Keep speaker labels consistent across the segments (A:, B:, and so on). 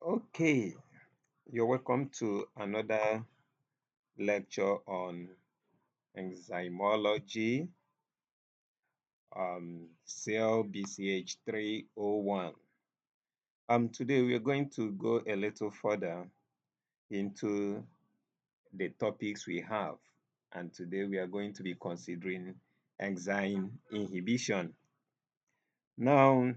A: Okay, you're welcome to another lecture on enzymology, cell BCH 301. Today we're going to go a little further into the topics we have. And today we are going to be considering enzyme inhibition. Now,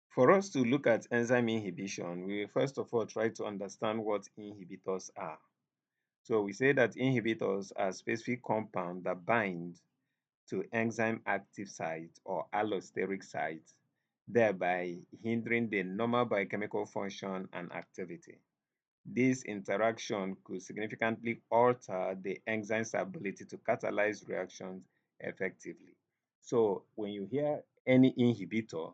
A: for us to look at enzyme inhibition, we first of all try to understand what inhibitors are. So we say that inhibitors are specific compounds that bind to enzyme active site or allosteric site, thereby hindering the normal biochemical function and activity. This interaction could significantly alter the enzyme's ability to catalyze reactions effectively. So when you hear any inhibitor,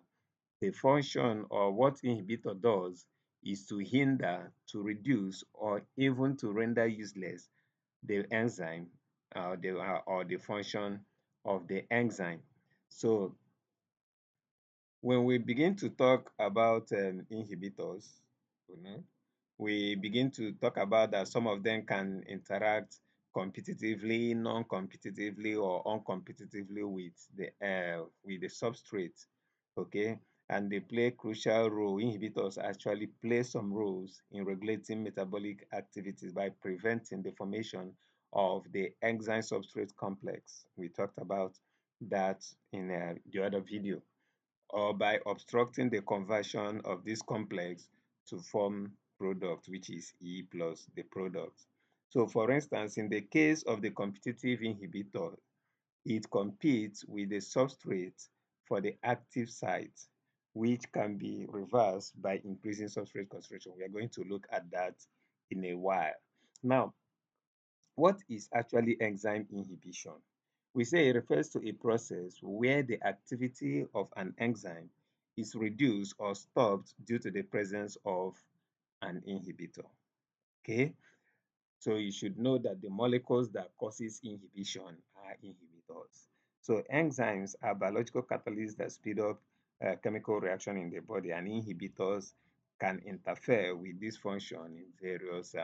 A: the function or what inhibitor does is to hinder, to reduce, or even to render useless the enzyme or the function of the enzyme. So when we begin to talk about inhibitors, you know, we begin to talk about that some of them can interact competitively, non-competitively, or uncompetitively with the substrate. Okay, and they play crucial role. Inhibitors actually play some roles in regulating metabolic activities by preventing the formation of the enzyme substrate complex. We talked about that in the other video, or by obstructing the conversion of this complex to form product, which is E plus the product. So for instance, in the case of the competitive inhibitor, it competes with the substrate for the active site, which can be reversed by increasing substrate concentration. We are going to look at that in a while. Now, what is actually enzyme inhibition? We say it refers to a process where the activity of an enzyme is reduced or stopped due to the presence of an inhibitor. Okay, so you should know that the molecules that causes inhibition are inhibitors. So enzymes are biological catalysts that speed up chemical reaction in the body, and inhibitors can interfere with this function in various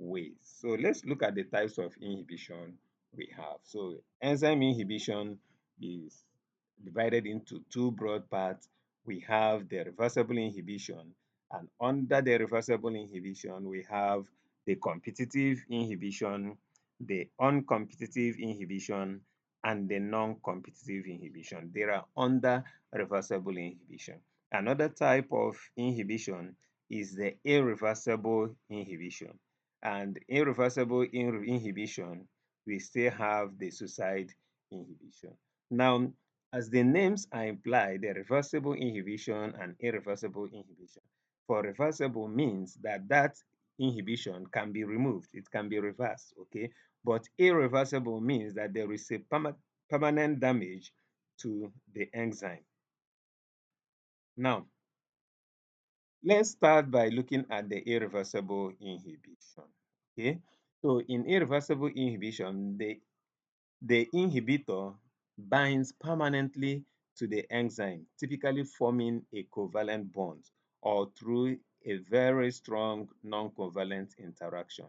A: ways. So let's look at the types of inhibition we have. So enzyme inhibition is divided into two broad parts. We have the reversible inhibition, and under the reversible inhibition, we have the competitive inhibition, the uncompetitive inhibition, and the non-competitive inhibition. They are under reversible inhibition. Another type of inhibition is the irreversible inhibition. And irreversible inhibition, we still have the suicide inhibition. Now, as the names are implied, the reversible inhibition and irreversible inhibition. For reversible means that inhibition can be removed, it can be reversed, okay? But irreversible means that there is a permanent damage to the enzyme. Now, let's start by looking at the irreversible inhibition, okay? So in irreversible inhibition, the inhibitor binds permanently to the enzyme, typically forming a covalent bond or through a very strong non-covalent interaction.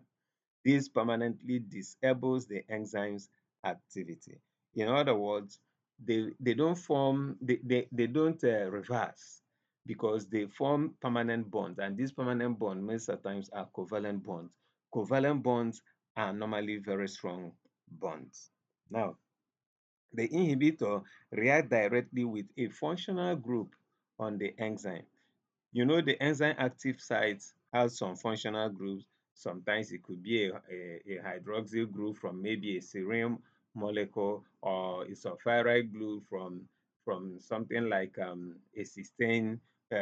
A: This permanently disables the enzyme's activity. In other words, they don't form, they don't reverse because they form permanent bonds, and these permanent bonds most of the times are covalent bonds. Covalent bonds are normally very strong bonds. Now, the inhibitor reacts directly with a functional group on the enzyme. You know, the enzyme active site has some functional groups. Sometimes it could be a hydroxyl group from maybe a serine molecule, or a sulfuride group from something like a cysteine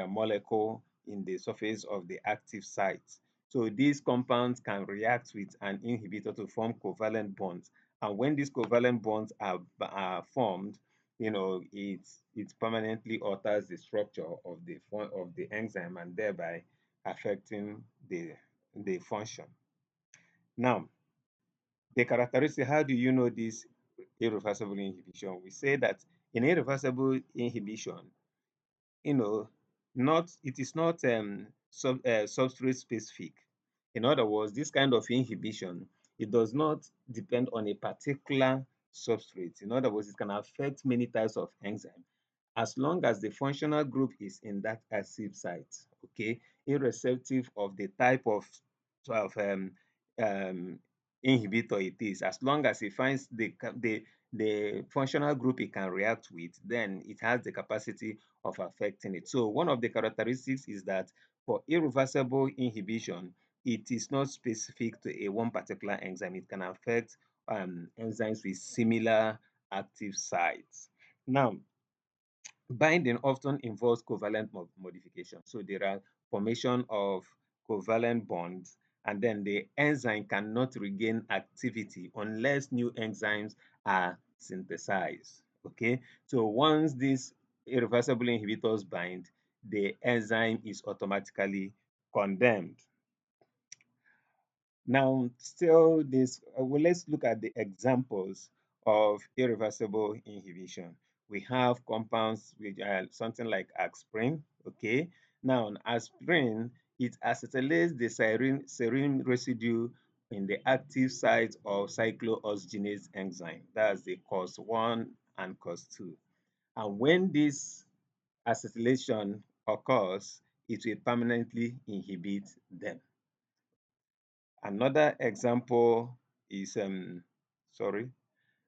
A: molecule in the surface of the active site. So these compounds can react with an inhibitor to form covalent bonds. And when these covalent bonds are formed, it permanently alters the structure of the enzyme, and thereby affecting the function. Now, the characteristic, how do you know this irreversible inhibition? We say that in irreversible inhibition, you know, not it is not substrate specific. In other words, this kind of inhibition, it does not depend on a particular substrate. In other words, it can affect many types of enzyme as long as the functional group is in that active site, okay, irrespective of the type of um, inhibitor it is, as long as it finds the functional group it can react with, then it has the capacity of affecting it. So one of the characteristics is that for irreversible inhibition, it is not specific to a one particular enzyme. It can affect enzymes with similar active sites. Now, binding often involves covalent modification. So there are formation of covalent bonds, and then the enzyme cannot regain activity unless new enzymes are synthesized. Okay, so once these irreversible inhibitors bind, the enzyme is automatically condemned. Now, still this, well, let's look at the examples of irreversible inhibition. We have compounds with something like aspirin, okay? Now, aspirin, it acetylates the serine residue in the active site of cyclooxygenase enzyme. That's the cos1 and cos2. And when this acetylation occurs, it will permanently inhibit them. Another example is sorry.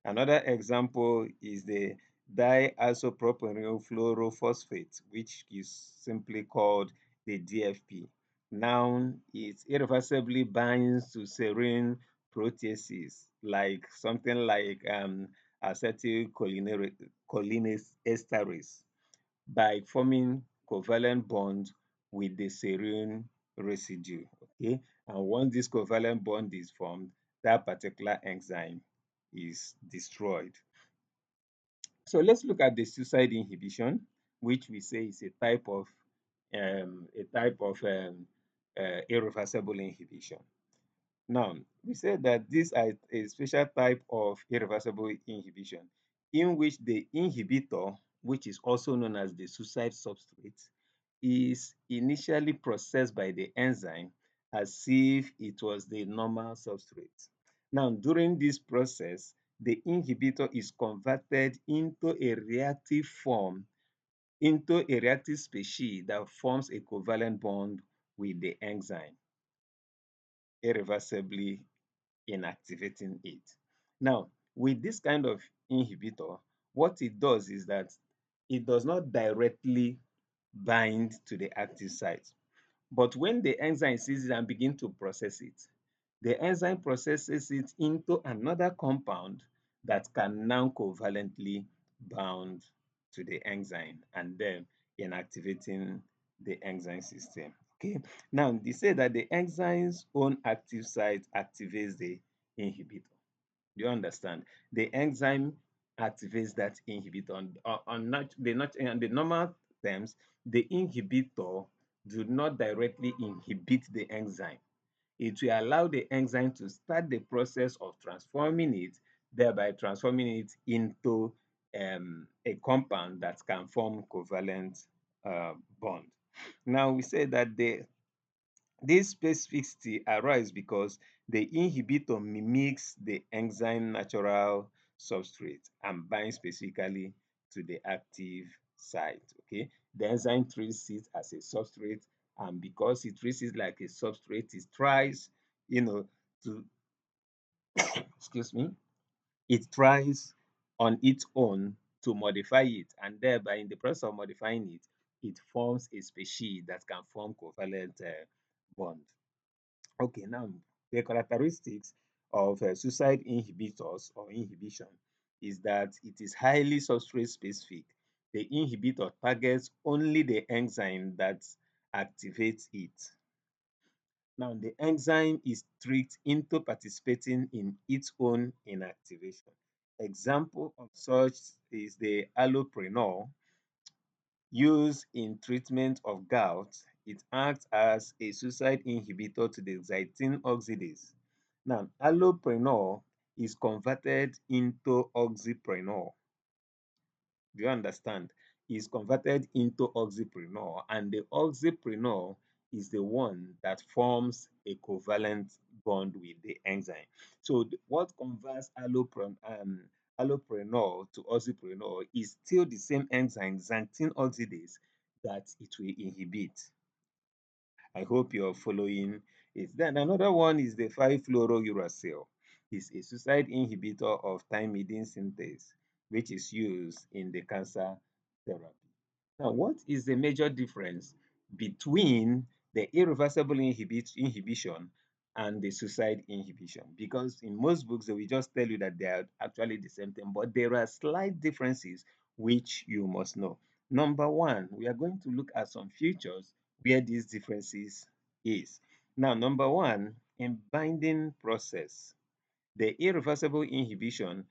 A: Another example is the diisopropyl fluorophosphate, which is simply called the DFP. Now, it irreversibly binds to serine proteases, like something like acetylcholinesterase by forming covalent bond with the serine residue. Okay, and once this covalent bond is formed, that particular enzyme is destroyed. So let's look at the suicide inhibition, which we say is a type of irreversible inhibition. Now, we said that these are a special type of irreversible inhibition in which the inhibitor, which is also known as the suicide substrate, is initially processed by the enzyme as if it was the normal substrate. Now, during this process, the inhibitor is converted into a reactive form, into a reactive species that forms a covalent bond with the enzyme, irreversibly inactivating it. Now, with this kind of inhibitor, what it does is that it does not directly bind to the active site. But when the enzyme sees it and begin to process it, the enzyme processes it into another compound that can now covalently bound to the enzyme and then inactivating the enzyme system. Okay. Now they say that the enzyme's own active site activates the inhibitor. Do you understand? The enzyme activates that inhibitor. On the normal terms, the inhibitor do not directly inhibit the enzyme. It will allow the enzyme to start the process of transforming it, thereby transforming it into a compound that can form covalent bond. Now we say that this specificity arises because the inhibitor mimics the enzyme natural substrate and binds specifically to the active site. Okay, the enzyme treats it as a substrate, and because it treats it like a substrate, it tries, you know, to excuse me, it tries on its own to modify it, and thereby, in the process of modifying it, it forms a species that can form covalent bond. Okay, now the characteristics of suicide inhibitors or inhibition is that it is highly substrate specific. The inhibitor targets only the enzyme that activates it. Now, the enzyme is tricked into participating in its own inactivation. Example of such is the alloprenol used in treatment of gout. It acts as a suicide inhibitor to the xanthine oxidase. Now, alloprenol is converted into oxyprenol. Do you understand? is converted into oxyprenol, and the oxyprenol is the one that forms a covalent bond with the enzyme. So what converts alloprenol to oxyprenol is still the same enzyme, xanthine oxidase, that it will inhibit. I hope you're following it. Then another one is the 5-fluorouracil. It's a suicide inhibitor of thymidine synthase, which is used in the cancer therapy. Now, what is the major difference between the irreversible inhibition and the suicide inhibition? Because in most books, they will just tell you that they are actually the same thing, but there are slight differences which you must know. Number one, we are going to look at some features where these differences is. Now, number one, in binding process, the irreversible inhibition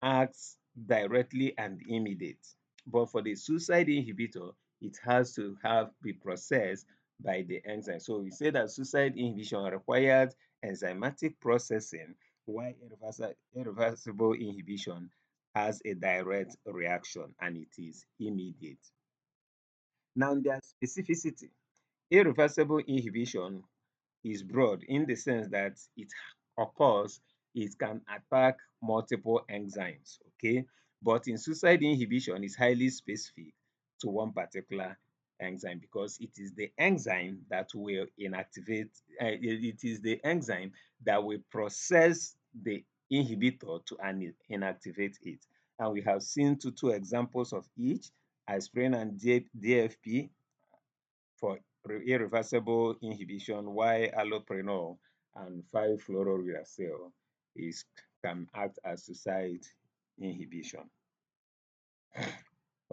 A: acts directly and immediate. But for the suicide inhibitor, it has to have be processed by the enzyme. So we say that suicide inhibition requires enzymatic processing, while irreversible inhibition has a direct reaction and it is immediate. Now, their specificity. Irreversible inhibition is broad in the sense that it occurs, it can attack multiple enzymes, okay? But in suicide inhibition, is highly specific to one particular enzyme because it is the enzyme that will inactivate, it is the enzyme that will process the inhibitor to inactivate it. And we have seen two examples of each, aspirin and DFP for irreversible inhibition, while alloprenol and 5-fluorouracil is can act as suicide inhibition.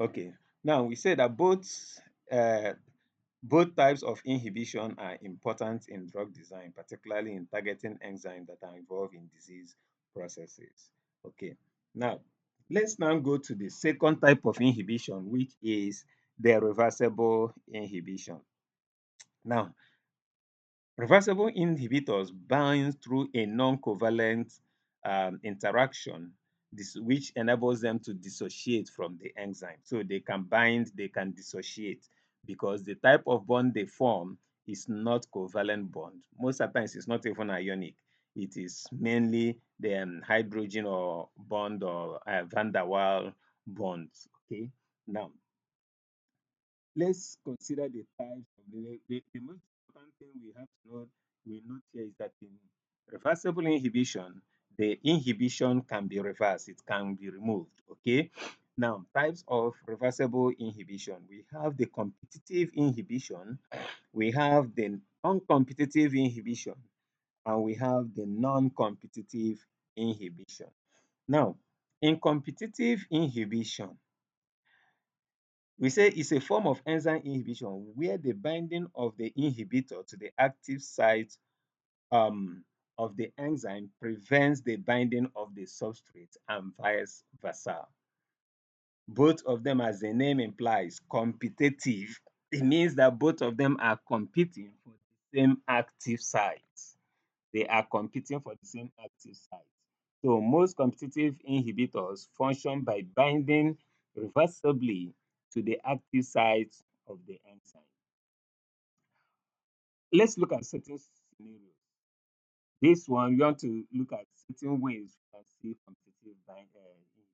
A: Okay, now we say that uh, both types of inhibition are important in drug design, particularly in targeting enzymes that are involved in disease processes. Okay, now let's now go to the second type of inhibition, which is the reversible inhibition. Now, reversible inhibitors bind through a non-covalent interaction, which enables them to dissociate from the enzyme. So they can bind, they can dissociate because the type of bond they form is not covalent bond. Most of the times, it's not even ionic. It is mainly the hydrogen or bond or van der Waal bonds. Okay. Now, let's consider the types of the most important thing we note here is that in reversible inhibition, the inhibition can be reversed, it can be removed. Okay. Now, types of reversible inhibition. We have the competitive inhibition, we have the uncompetitive inhibition, and we have the non-competitive inhibition. Now, in competitive inhibition, we say it's a form of enzyme inhibition where the binding of the inhibitor to the active site of the enzyme prevents the binding of the substrate and vice versa. Both of them, as the name implies, competitive. It means that both of them are competing for the same active site. They are competing for the same active site. So most competitive inhibitors function by binding reversibly to the active site of the enzyme. Let's look at certain scenarios. This one, we want to look at certain ways we can see competitive inhibition.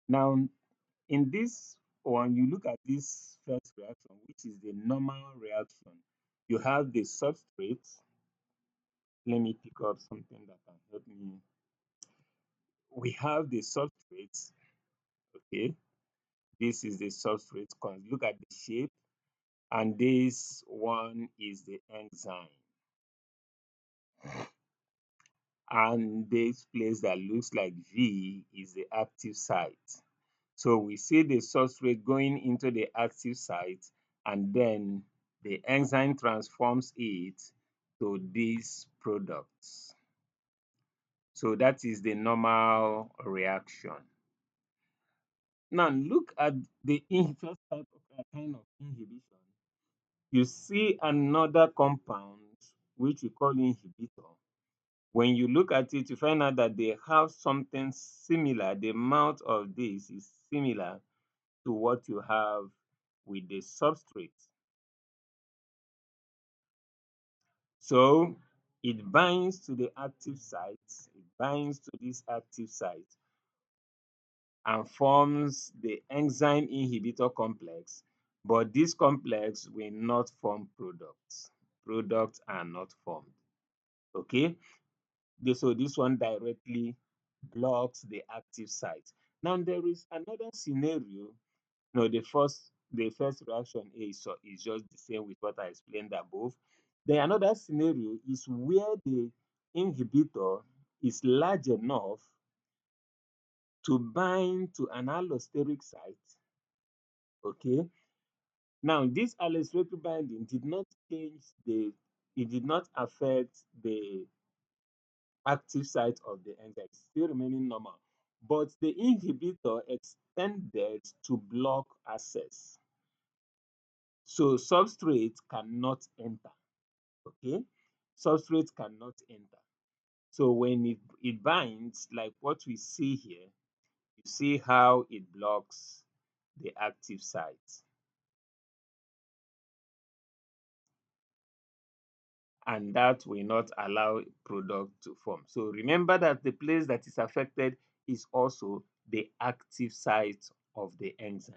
A: Now, in this one, you look at this first reaction, which is the normal reaction. You have the substrate. Let me pick up something that can help me. We have the substrate, okay? This is the substrate. Look at the shape, and this one is the enzyme. And this place that looks like V is the active site. So we see the substrate going into the active site, and then the enzyme transforms it to these products. So that is the normal reaction. Now look at the first type of kind of inhibition. You see another compound which we call inhibitor. When you look at it, you find out that they have something similar. The amount of this is similar to what you have with the substrate. So it binds to the active site, it binds to this active site and forms the enzyme inhibitor complex, but this complex will not form products. Products are not formed. Okay, so this one directly blocks the active site. Now there is another scenario. No, the first reaction is just the same with what I explained above. Then another scenario is where the inhibitor is large enough to bind to an allosteric site. Okay. Now this allosteric binding did not it did not affect the active site of the enzyme, still remaining normal. But the inhibitor extended to block access. So substrate cannot enter. Okay, substrate cannot enter. So when it binds, like what we see here, you see how it blocks the active site. And that will not allow product to form. So remember that the place that is affected is also the active site of the enzyme.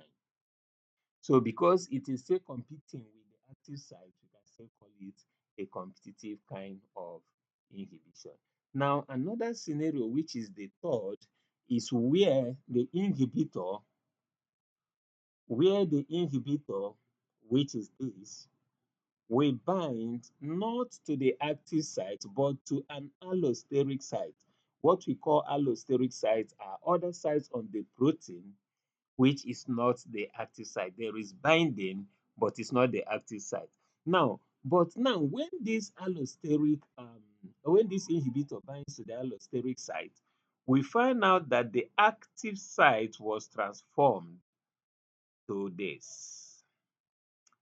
A: So because it is still competing with the active site, we can still call it a competitive kind of inhibition. Now, another scenario, which is the third, is where the inhibitor, which is this, will bind not to the active site, but to an allosteric site. What we call allosteric sites are other sites on the protein which is not the active site. There is binding, but it's not the active site. But now, when this inhibitor binds to the allosteric site, we find out that the active site was transformed to this.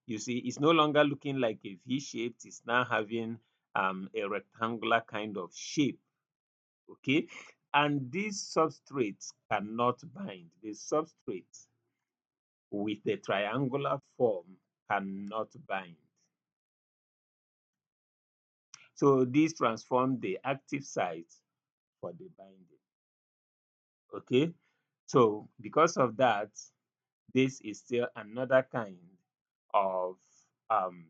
A: You see, it's no longer looking like a V shape, it's now having a rectangular kind of shape. Okay, and these substrates cannot bind. The substrate with the triangular form cannot bind. So this transforms the active site for the binding. Okay, so because of that, this is still another kind of um,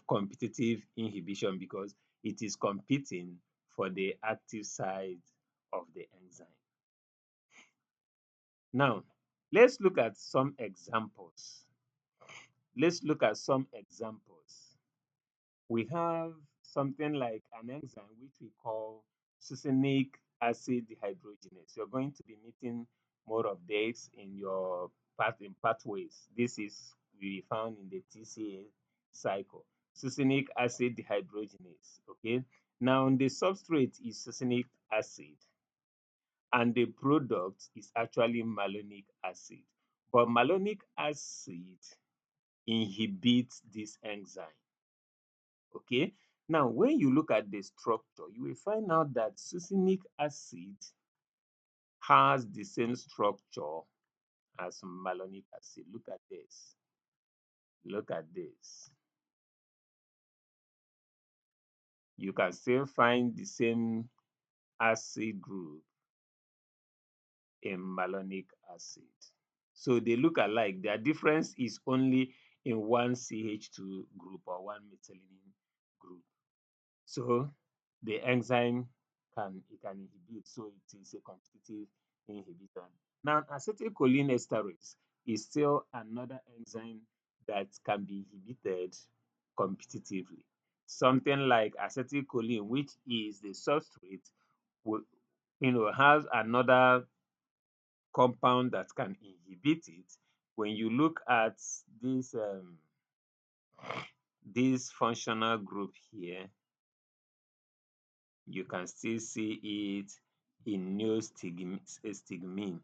A: competitive inhibition because it is competing for the active site of the enzyme. Now, let's look at some examples. Let's look at some examples. We have something like an enzyme which we call succinic acid dehydrogenase. You're going to be meeting more of this in your pathways. This is we found in the TCA cycle. Succinic acid dehydrogenase. Okay. Now the substrate is succinic acid and the product is actually malonic acid. But malonic acid inhibits this enzyme. Okay. Now, when you look at the structure, you will find out that succinic acid has the same structure as malonic acid. Look at this. Look at this. You can still find the same acid group in malonic acid. So they look alike. Their difference is only in one CH2 group or one methylene group. So the enzyme can inhibit, so it is a competitive inhibitor. Now, acetylcholinesterase is still another enzyme that can be inhibited competitively. Something like acetylcholine, which is the substrate, has another compound that can inhibit it. When you look at this functional group here, you can still see it in neostigmine.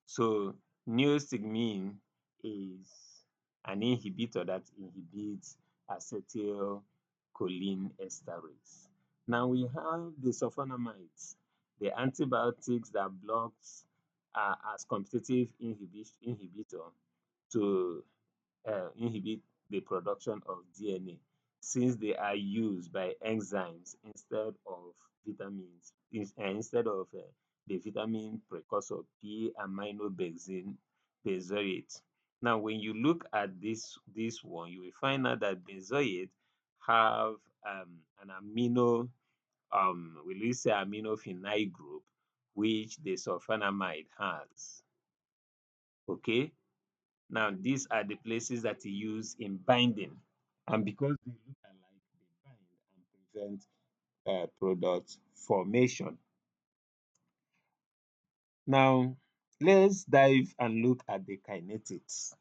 A: So neostigmine is an inhibitor that inhibits acetylcholinesterase. Now we have the sulfonamides. The antibiotics that blocks as competitive inhibitor to inhibit the production of DNA, since they are used by enzymes instead of vitamins, instead of the vitamin precursor P-aminobenzoate benzoate. Now, when you look at this one, you will find out that benzoate have an amino, will you say aminophenyl group, which the sulfonamide has. Okay. Now, these are the places that he used in binding. And because they look alike, they bind and prevent product formation. Now, let's dive and look at the kinetics.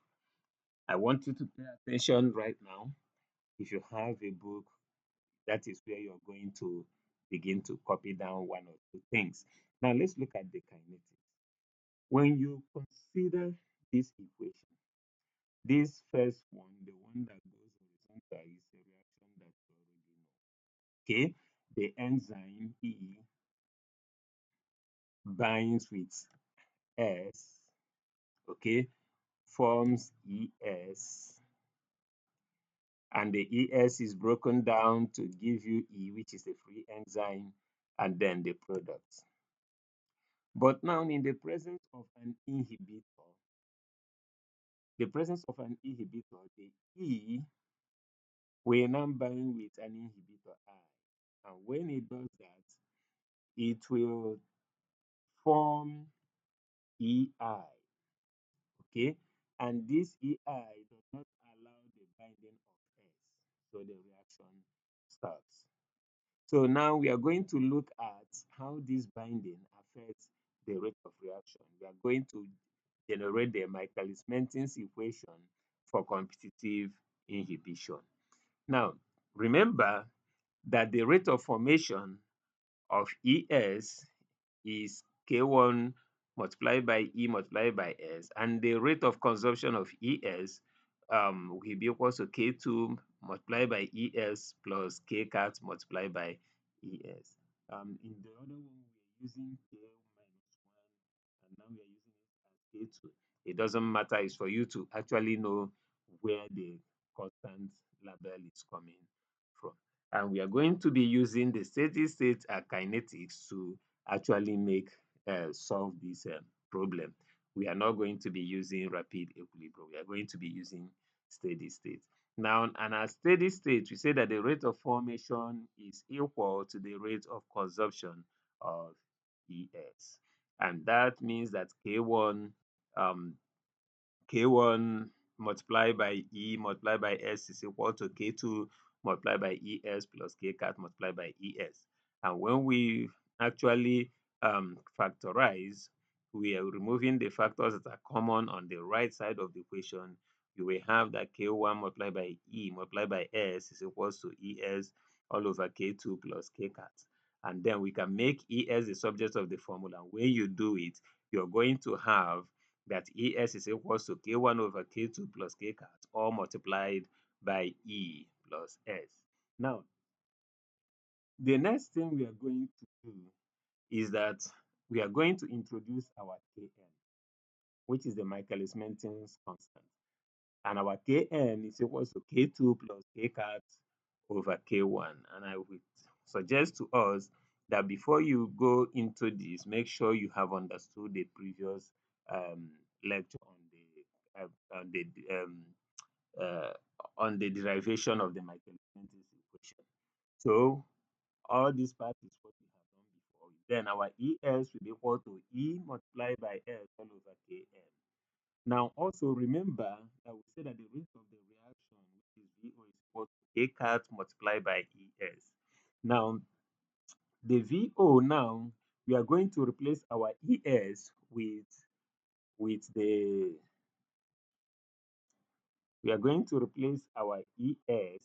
A: I want you to pay attention right now. If you have a book, that is where you're going to begin to copy down one or two things. Now, let's look at the kinetics. When you consider this equation, this first one, the one that goes horizontal, is a reaction that you already know. Okay, the enzyme E binds with S, okay, forms ES, and the ES is broken down to give you E, which is a free enzyme, and then the product. But now, in the presence of an inhibitor, the E will now bind with an inhibitor I. And when it does that, it will form EI, okay? And this EI does not allow the binding of S, so the reaction starts. So now we are going to look at how this binding affects the rate of reaction. We are going to generate the Michaelis-Menten's equation for competitive inhibition. Now, remember that the rate of formation of ES is K1 multiplied by E multiplied by S, and the rate of consumption of ES will be equal to K2 multiplied by ES plus K cat multiplied by ES. In the other one, we are using K minus 1, and now we are using it as K2. It doesn't matter, it's for you to actually know where the constant label is coming from. And we are going to be using the steady state kinetics to actually solve this problem. We are not going to be using rapid equilibrium. We are going to be using steady state. Now, and at steady state, we say that the rate of formation is equal to the rate of consumption of ES. And that means that um, K1 multiplied by E multiplied by S is equal to K2 multiplied by ES plus K cat multiplied by ES. And when we actually factorize, we are removing the factors that are common on the right side of the equation. You will have that K1 multiplied by E multiplied by S is equals to ES all over K2 plus K cat. And then we can make ES the subject of the formula. When you do it, you're going to have that ES is equals to K1 over K2 plus K cat, all multiplied by E plus S. Now, the next thing we are going to do is that we are going to introduce our Kn, which is the Michaelis-Menten's constant. And our Kn is equals to K2 plus K cat over K1. And I would suggest to us that before you go into this, make sure you have understood the previous lecture on the uh, on the derivation of the Michaelis-Menten's equation. So all this part is what we have done before. Then our ES will be equal to E multiplied by S all over Kn. Now, also remember that we said that the rate of the reaction, which is VO, is equal to K cat multiplied by ES. Now, the VO now, we are going to replace our ES with the, we are going to replace our ES,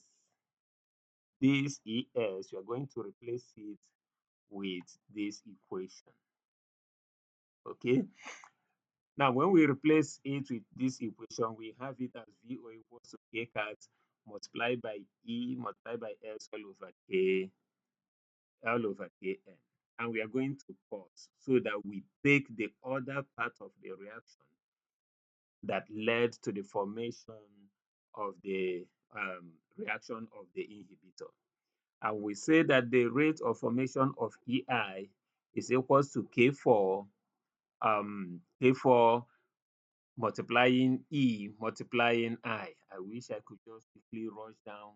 A: this ES, we are going to replace it with this equation. Okay. Now, when we replace it with this equation, we have it as VO equals to K cat multiplied by E multiplied by S all over Kn. and we are going to pause so that we take the other part of the reaction that led to the formation of the reaction of the inhibitor. And we say that the rate of formation of EI is equals to K4 multiplying E multiplying I. I wish I could just quickly rush down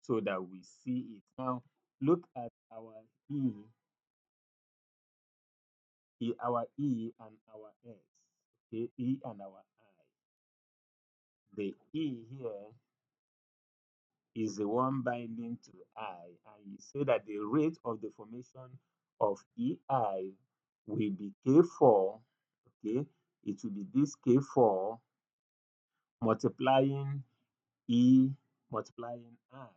A: so that we see it. Now, look at our E and our S. Okay, E and our I. The E here is the one binding to I, and you say that the rate of the formation of EI will be K4, okay? It will be this K4 multiplying E multiplying I,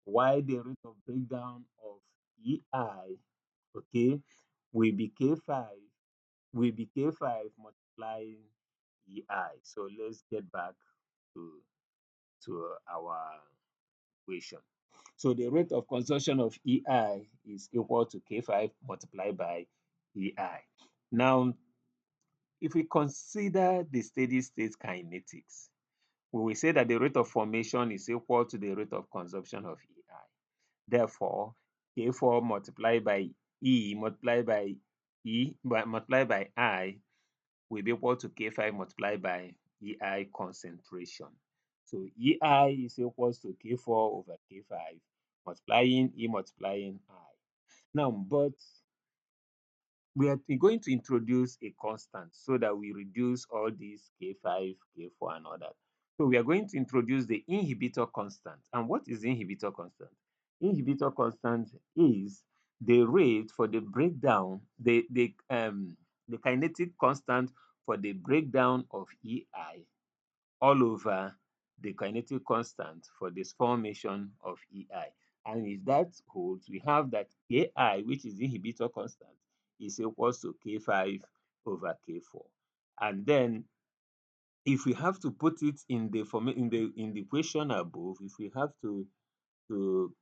A: while the rate of breakdown of EI, okay, will be K5 multiplying EI. So let's get back to our equation. So the rate of consumption of EI is equal to K5 multiplied by EI. Now, if we consider the steady state kinetics, we will say that the rate of formation is equal to the rate of consumption of EI. Therefore, K4 multiplied by multiplied by I will be equal to K5 multiplied by EI concentration. So EI is equals to K4 over K5 multiplying E multiplying I. Now, but we are going to introduce a constant so that we reduce all these K5, K4 and all that. So we are going to introduce the inhibitor constant. And what is the inhibitor constant? Inhibitor constant is the rate for the breakdown, the kinetic constant for the breakdown of EI all over the kinetic constant for this formation of EI. And if that holds, we have that Ki, which is the inhibitor constant, is equals to K5 over K4. And then if we have to put it in the equation above, if we have to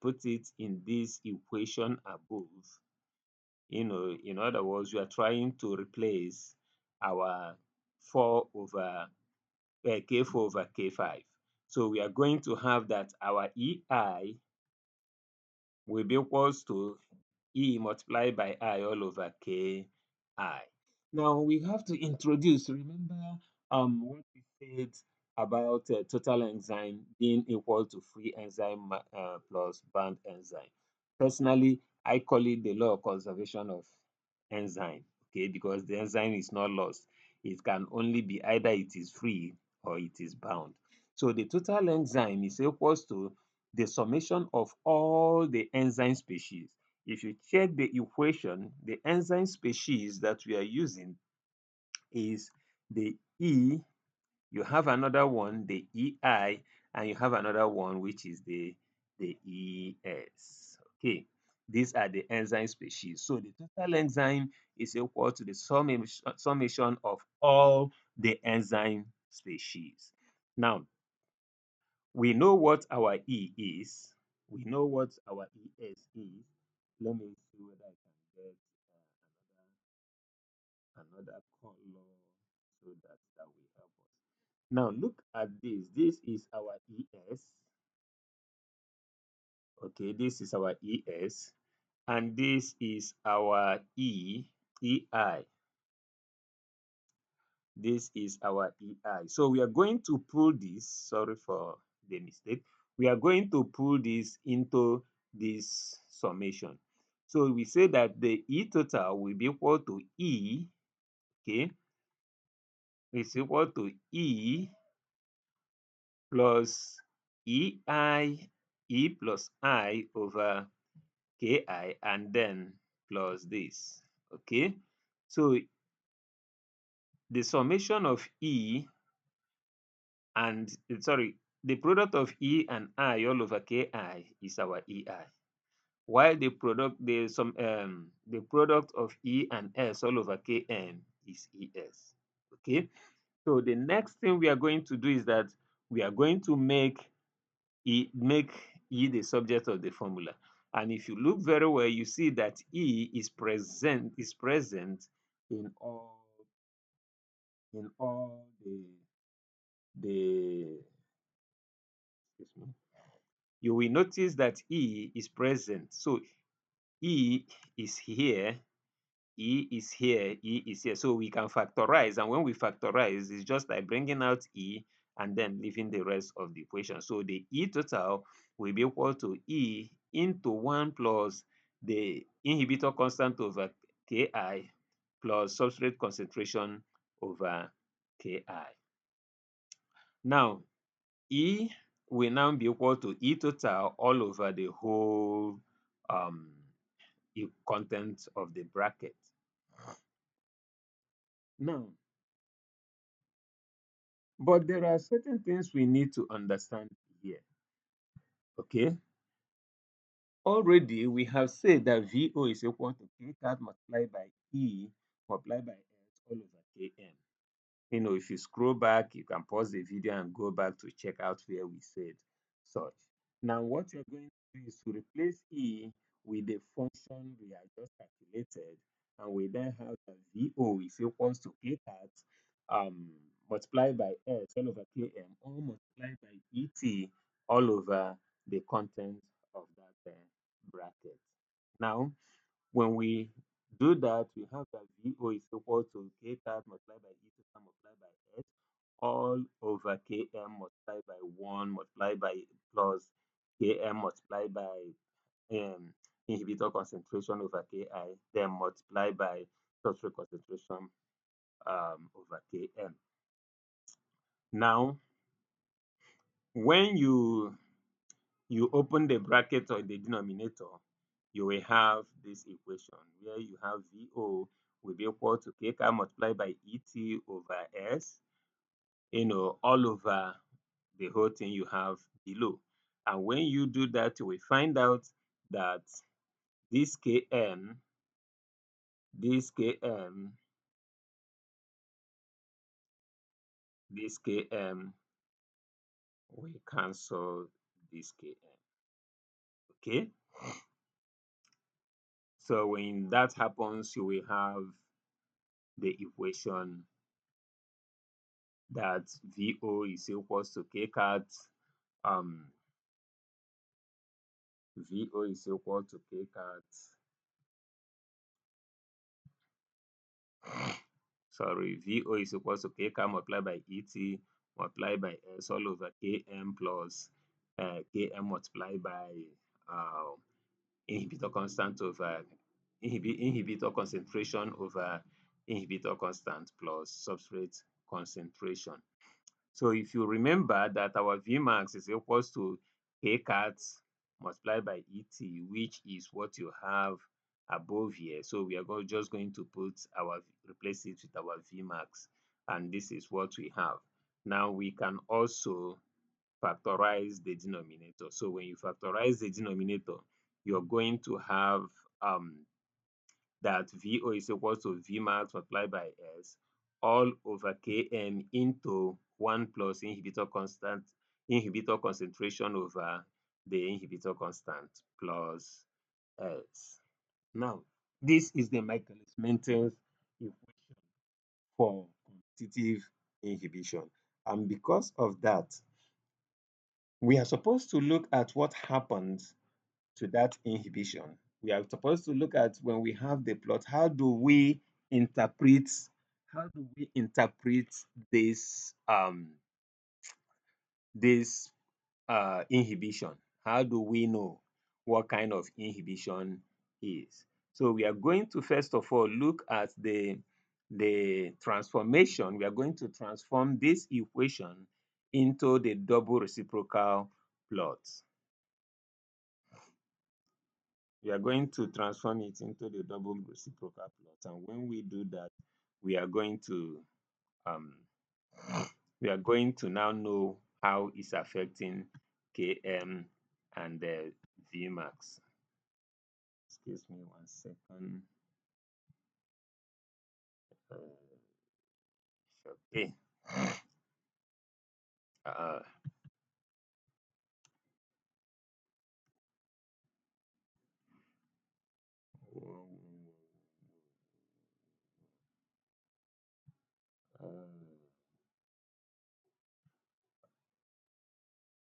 A: put it in this equation above, in other words, we are trying to replace our 4 over K4 over K5. So we are going to have that our EI will be equals to E multiplied by I all over Ki. Now we have to introduce, remember what we said about total enzyme being equal to free enzyme plus bound enzyme. Personally, I call it the law of conservation of enzyme, okay, because the enzyme is not lost. It can only be either it is free or it is bound. So the total enzyme is equals to the summation of all the enzyme species. If you check the equation, the enzyme species that we are using is the E, you have another one, the EI, and you have another one, which is the ES. Okay, these are the enzyme species. So the total enzyme is equal to the summation of all the enzyme species. Now, we know what our E is. We know what our ES is. Let me see whether I can get another color so that will help us. Now look at this. This is our ES. Okay, this is our ES, and this is our EI. This is our EI. So we are going to pull this, sorry for the mistake. We are going to pull this into this summation. So we say that the E total will be equal to E, okay, is equal to E plus E plus I over Ki, and then plus this, okay. So the summation of E and sorry, the product of E and I all over Ki is our EI, while the product of E and S all over Kn is ES, okay. So the next thing we are going to do is that we are going to make E the subject of the formula. And if you look very well, you see that E is present in all the excuse me. You will notice that E is present. So E is here, E is here, E is here. So we can factorize. And when we factorize, it's just like bringing out E and then leaving the rest of the equation. So the E total will be equal to E into 1 plus the inhibitor constant over Ki plus substrate concentration over Ki. Now, E will now be equal to E total all over the whole um, content of the bracket. Now, but there are certain things we need to understand here. Okay. Already we have said that VO is equal to K cat multiplied by E multiplied by S all over Km. If you scroll back, you can pause the video and go back to check out where we said such. Now, what you're going to do is to replace E with the function we have just calculated, and we then have that VO is equals to K cat multiplied by S all over Km or multiplied by ET all over the content of that bracket. Now, when we do that, we have that VO is equal to K cat multiplied by E total multiplied by S all over Km multiplied by 1 multiplied by plus Km multiplied by inhibitor concentration over Ki, then multiplied by substrate concentration over Km. Now, when you open the bracket or the denominator, you will have this equation where you have VO will be equal to Kk multiplied by Et over S, all over the whole thing you have below. And when you do that, you will find out that this Km, this Km, this Km will cancel this Km. Okay? So when that happens, you will have the equation that VO is equals to K cat VO is equal to K cat VO is equal to K cat multiplied by ET multiplied by S all over Km plus Km multiplied by uh, inhibitor constant over inhibitor concentration over inhibitor constant plus substrate concentration. So if you remember that our Vmax is equals to K cat multiplied by ET, which is what you have above here. So we are just going to replace it with our Vmax, and this is what we have. Now we can also factorize the denominator. So when you factorize the denominator, you're going to have that VO is equal to Vmax multiplied by S all over Km into 1 plus inhibitor concentration over the inhibitor constant plus S. Now, this is the Michaelis-Menten equation for competitive inhibition. And because of that, we are supposed to look at what happens to that inhibition. We are supposed to look at when we have the plot, interpret how do we interpret this inhibition? How do we know what kind of inhibition is? So we are going to first of all look at the transformation. We are going to transform this equation into the double reciprocal plot. We are going to transform it into the double reciprocal plot. And when we do that, we are going to um, now know how it's affecting Km and the Vmax. Excuse me 1 second. Okay. Uh,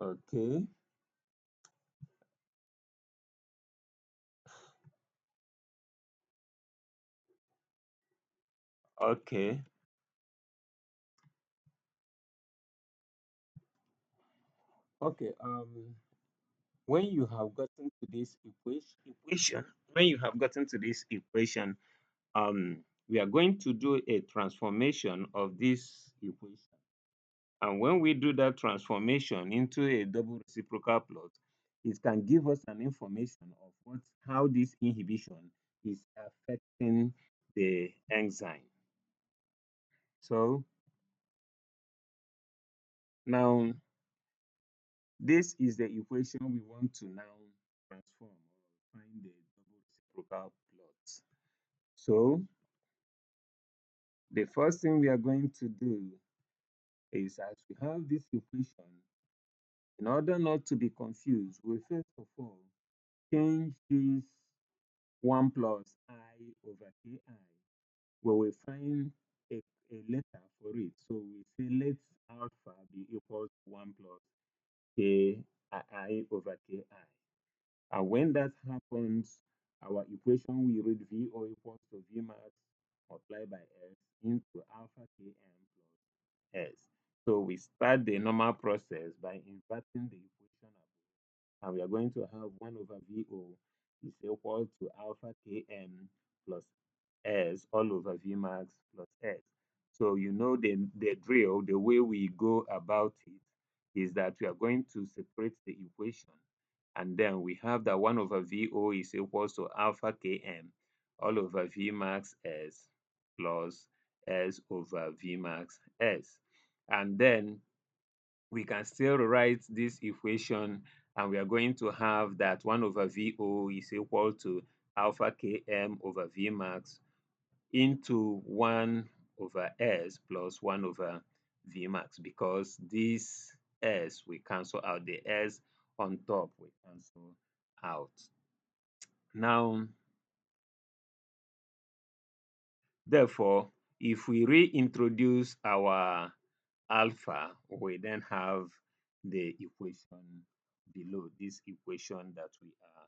A: Okay. Okay. Okay. When you have gotten to this equation, when you have gotten to this equation, we are going to do a transformation of this equation. And when we do that transformation into a double reciprocal plot, it can give us an information of how this inhibition is affecting the enzyme. So now this is the equation we want to now transform or find the double reciprocal plot. So the first thing we are going to do is, as we have this equation, in order not to be confused, we first of all change this 1 plus I over ki. We will find a letter for it. So we say let alpha be equal to 1 plus ki over ki. And when that happens, our equation will read VO equals to V max multiplied by S into alpha Km plus S. So we start the normal process by inverting the equation above, and we are going to have 1 over VO is equal to alpha Km plus S all over V max plus S. So you know the drill, the way we go about it is that we are going to separate the equation, and then we have that 1 over VO is equals to alpha Km all over V max S plus S over V max S. And then we can still write this equation, and we are going to have that 1 over VO is equal to alpha Km over V max into 1 over S plus 1 over V max, because this S will cancel out, the S on top will cancel out. Now, therefore, if we reintroduce our alpha, we then have the equation below, this equation that we are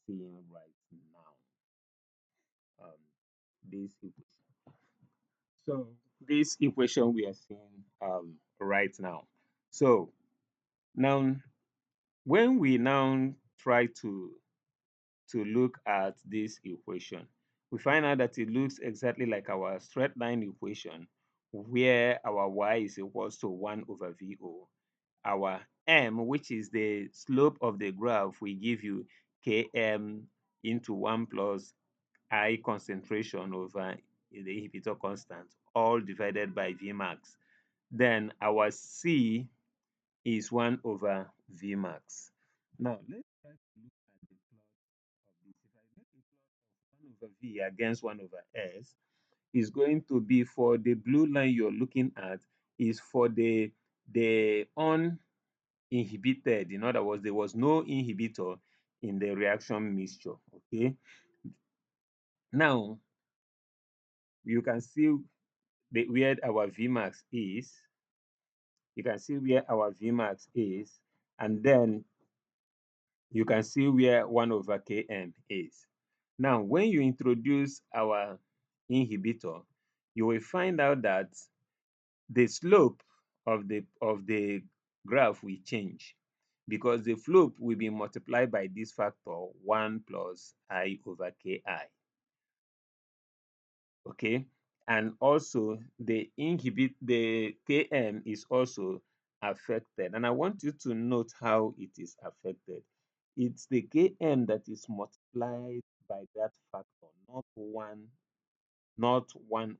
A: seeing right now. This equation. So this equation we are seeing right now. So now, when we now try to look at this equation, we find out that it looks exactly like our straight line equation, where our y is equals to 1 over VO. Our m, which is the slope of the graph, we give you Km into 1 plus I concentration over the inhibitor constant, all divided by Vmax. Then our C is 1 over Vmax. Now, let's try to look at the plot of this. If I make a plot of 1 over V against 1 over S, is going to be, for the blue line you're looking at, is for the uninhibited. In other words, there was no inhibitor in the reaction mixture. Okay. Now, you can see where our Vmax is. You can see where our Vmax is, and then you can see where 1 over Km is. Now, when you introduce our inhibitor, you will find out that the slope of the graph will change, because the slope will be multiplied by this factor 1 plus I over Ki. Okay, and also the Km is also affected, and I want you to note how it is affected. It's the Km that is multiplied by that factor, not one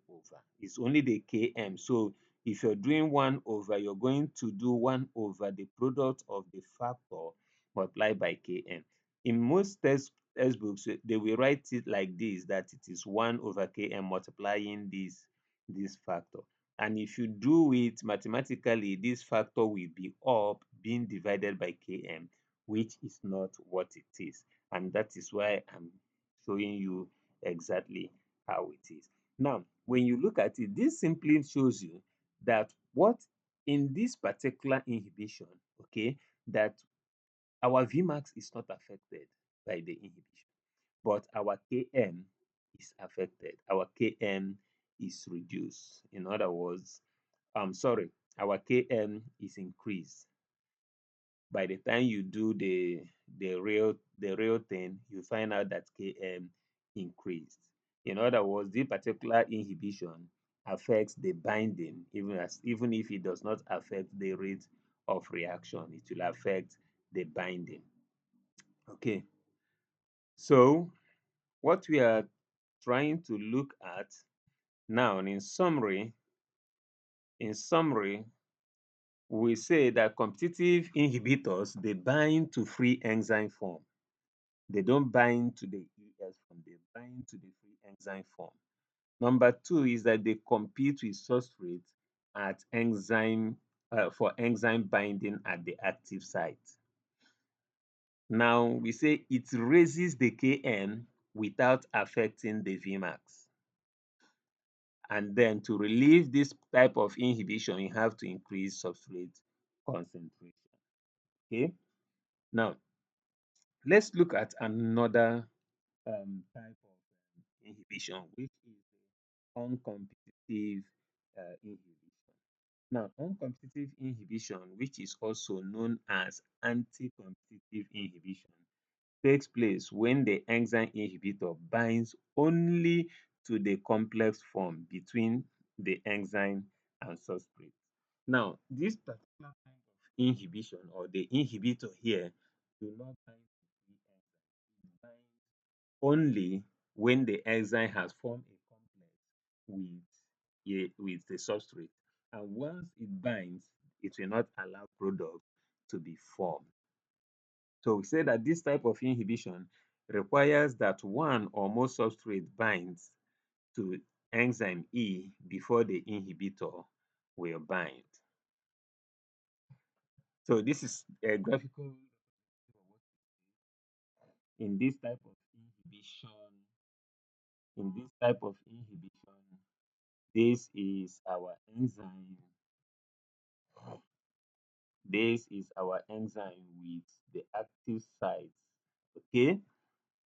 A: over. It's only the Km. So if you're doing 1 over, you're going to do 1 over the product of the factor multiplied by Km. In most textbooks, they will write it like this, that it is 1 over Km multiplying this factor. And if you do it mathematically, this factor will be up being divided by Km, which is not what it is. And that is why I'm showing you exactly how it is. Now, when you look at it, this simply shows you that what in this particular inhibition, okay, that our Vmax is not affected by the inhibition, but our Km is affected. Our Km is reduced. In other words, sorry, our Km is increased. By the time you do the real thing, you find out that Km increased. In other words, this particular inhibition affects the binding, even if it does not affect the rate of reaction, it will affect the binding. Okay, so what we are trying to look at now, in summary, we say that competitive inhibitors, they bind to free enzyme form. They don't bind to the ES form, they bind to the free enzyme form. Number two is that they compete with substrate at enzyme for enzyme binding at the active site. Now we say it raises the Kn without affecting the Vmax. And then to relieve this type of inhibition, you have to increase substrate concentration. Okay. Now let's look at another type of inhibition, which is the uncompetitive inhibition. Now, uncompetitive inhibition, which is also known as anti-competitive inhibition, takes place when the enzyme inhibitor binds only to the complex form between the enzyme and substrate. Now, this particular kind of inhibition, or the inhibitor here, do not bind to the enzyme. It binds only when the enzyme has formed a complex with the substrate. And once it binds, it will not allow product to be formed. So we say that this type of inhibition requires that one or more substrate binds to enzyme E before the inhibitor will bind. So this is a graphical representation of what in this type of inhibition. In this type of inhibition, this is our enzyme. This is our enzyme with the active sites, okay,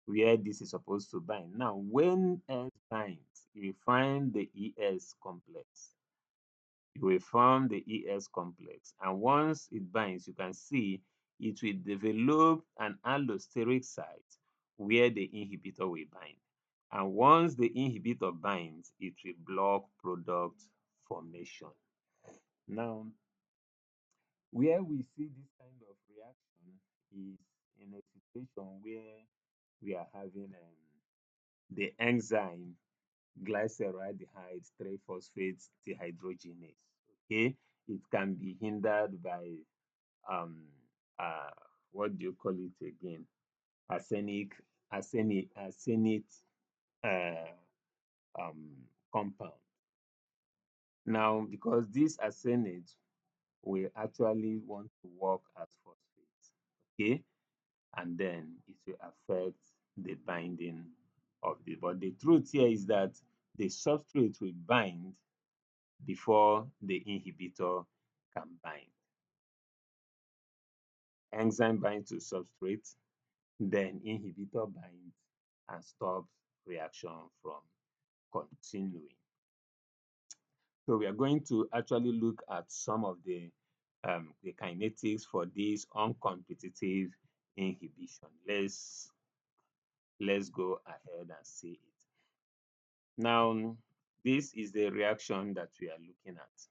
A: where this is supposed to bind. Now, when S binds, you find the ES complex. You will form the ES complex. And once it binds, you can see it will develop an allosteric site where the inhibitor will bind. And once the inhibitor binds, it will block product formation. Now, where we see this kind of reaction is in a situation where we are having the enzyme glyceraldehyde 3-phosphate dehydrogenase. Okay, it can be hindered by um uh what do you call it again? Arsenic uh, compound. Now, because this arsenic will actually want to work as phosphate, okay, and then it will affect the binding of the. But the truth here is that the substrate will bind before the inhibitor can bind. Enzyme binds to substrate, then inhibitor binds and stops reaction from continuing. So we are going to actually look at some of the kinetics for this uncompetitive inhibition. Let's go ahead and see it. Now, this is the reaction that we are looking at.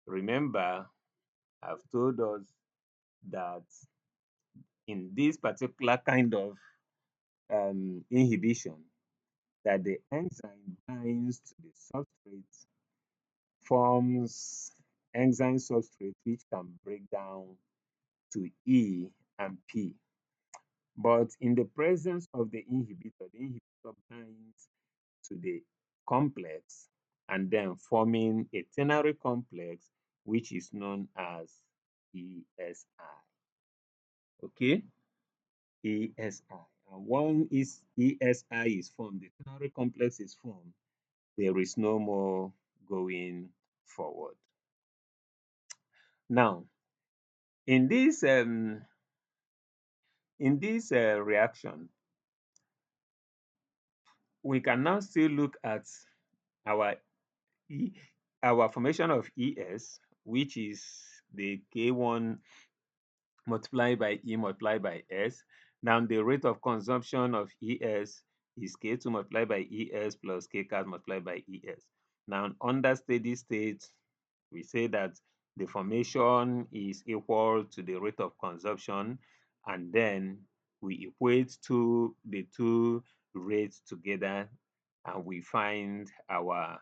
A: Remember, I've told us that in this particular kind of inhibition, that the enzyme binds to the substrate, forms enzyme substrate which can break down to E and P. But in the presence of the inhibitor binds to the complex and then forming a ternary complex which is known as ESI. Okay, ESI. And one is ESI is formed, the ternary complex is formed. there is no more going forward. Now, in this reaction, we can now still look at our E, our formation of ES, which is the K1 multiplied by E multiplied by S. Now the rate of consumption of ES is K2 multiplied by ES plus K cat multiplied by ES. Now under steady state, we say that the formation is equal to the rate of consumption, and then we equate to the two rates together and we find our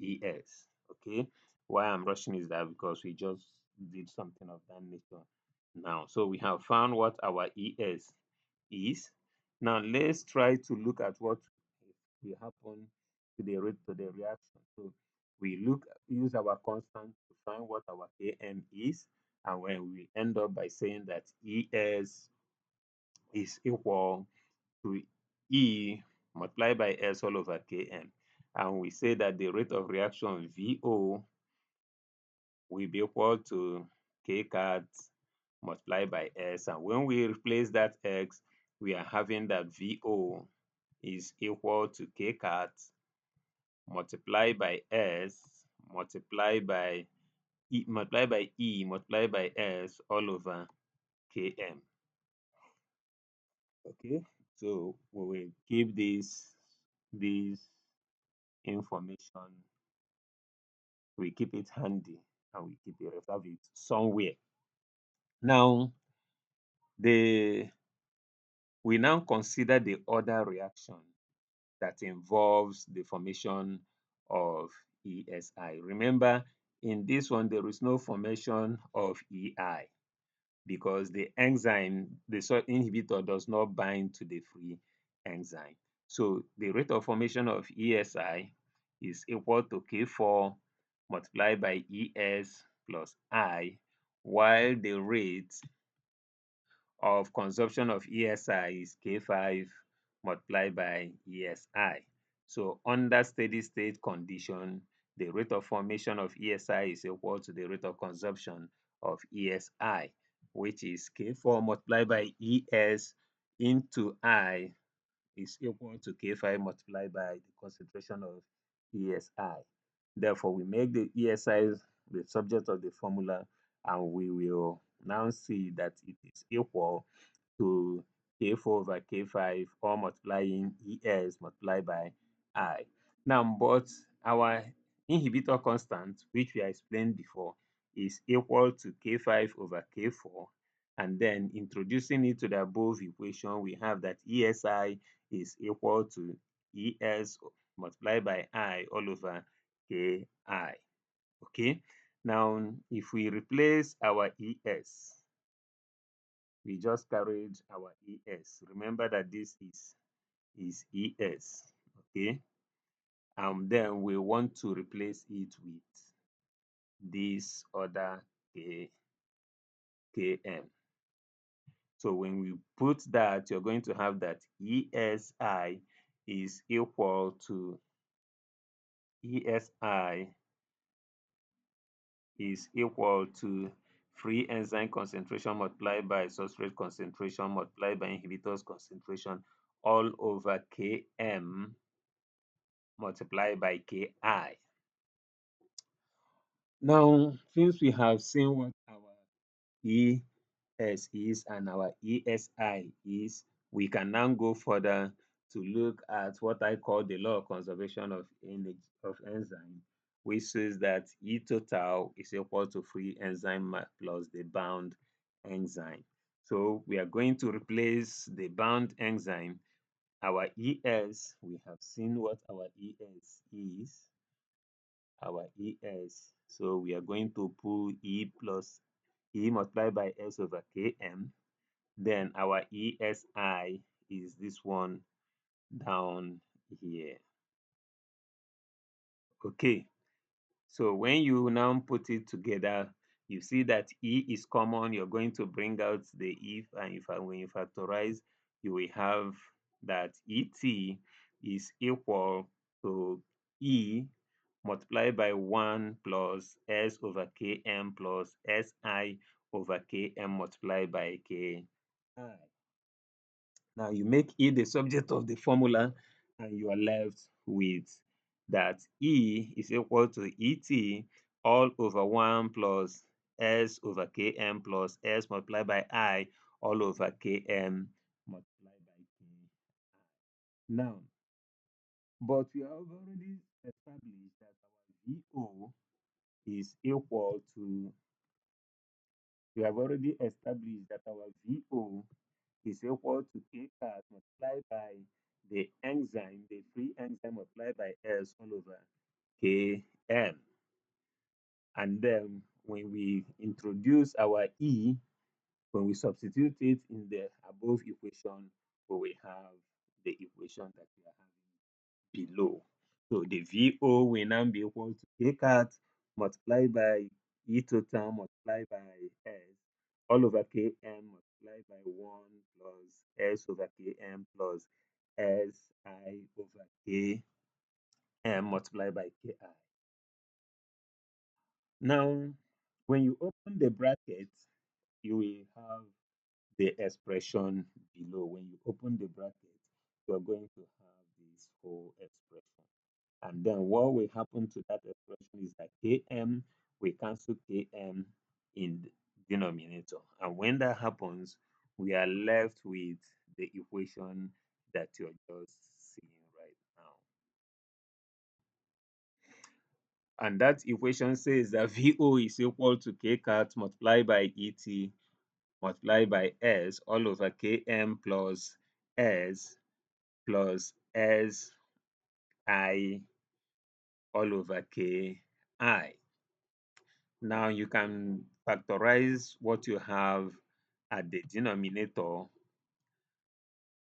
A: ES. Okay. Why I'm rushing is that because we just did something of that nature now. So we have found what our ES is. Now let's try to look at what will happen to the rate to the reaction. So we use our constant to find what our Km is, and when we end up by saying that ES is equal to E multiplied by S all over Km. And we say that the rate of reaction VO will be equal to K cat multiplied by S. And when we replace that X, we are having that VO is equal to K cat multiplied by S multiplied by E multiplied by S all over Km. Okay, so we will keep this information, we keep it handy and we keep it reserve it somewhere. Now the we now consider the other reaction that involves the formation of ESI. Remember, in this one there is no formation of EI because the enzyme, the salt inhibitor, does not bind to the free enzyme. So the rate of formation of ESI is equal to K4 multiplied by ES plus I, while the rate of consumption of ESI is K5 multiplied by ESI. So under steady state condition, the rate of formation of ESI is equal to the rate of consumption of ESI, which is K4 multiplied by ES into I is equal to K5 multiplied by the concentration of ESI. Therefore, we make the ESI the subject of the formula, and we will now see that it is equal to K4 over K5, or multiplying ES multiplied by I. Now, but our inhibitor constant, which we explained before, is equal to K5 over K4. And then introducing it to the above equation, we have that ESI is equal to ES multiplied by I all over KI. Okay. Now, if we replace our ES, we just carried our ES. Remember that this is ES. Okay. And then we want to replace it with this other KM. So when we put that, you're going to have that ESI is equal to ESI is equal to free enzyme concentration multiplied by substrate concentration multiplied by inhibitors concentration all over Km multiplied by Ki. Now, since we have seen what our ES is and our ESI is, we can now go further to look at what I call the law of conservation of energy of enzyme, which says that E total is equal to free enzyme plus the bound enzyme. So we are going to replace the bound enzyme. Our ES, we have seen what our ES is, our ES. So we are going to put E plus E multiplied by S over Km. Then our ESI is this one down here. Okay, so when you now put it together, you see that E is common. You're going to bring out the if, and when you factorize, you will have that ET is equal to E multiplied by 1 plus S over Km plus Si over Km multiplied by Ki. Now you make E the subject of the formula and you are left with that E is equal to Et all over 1 plus S over Km plus S multiplied by I all over Km multiplied by Ki. Now, but we have already established that our VO is equal to, we have already established that our VO is equal to K cat multiplied by the enzyme, the free enzyme multiplied by S all over Km. And then when we introduce our E, when we substitute it in the above equation, we will have the equation that we are having below. So the VO will now be equal to K cat multiplied by E total multiplied by S all over Km multiplied by 1 plus S over Km plus Si over Km multiplied by Ki. Now, when you open the bracket, you will have the expression below. When you open the bracket, you are going to have this whole expression. And then what will happen to that expression is that Km will cancel Km in the denominator. And when that happens, we are left with the equation that you're just seeing right now. And that equation says that VO is equal to K cat multiplied by ET multiplied by S all over Km plus S plus Si all over Ki. Now you can factorize what you have at the denominator,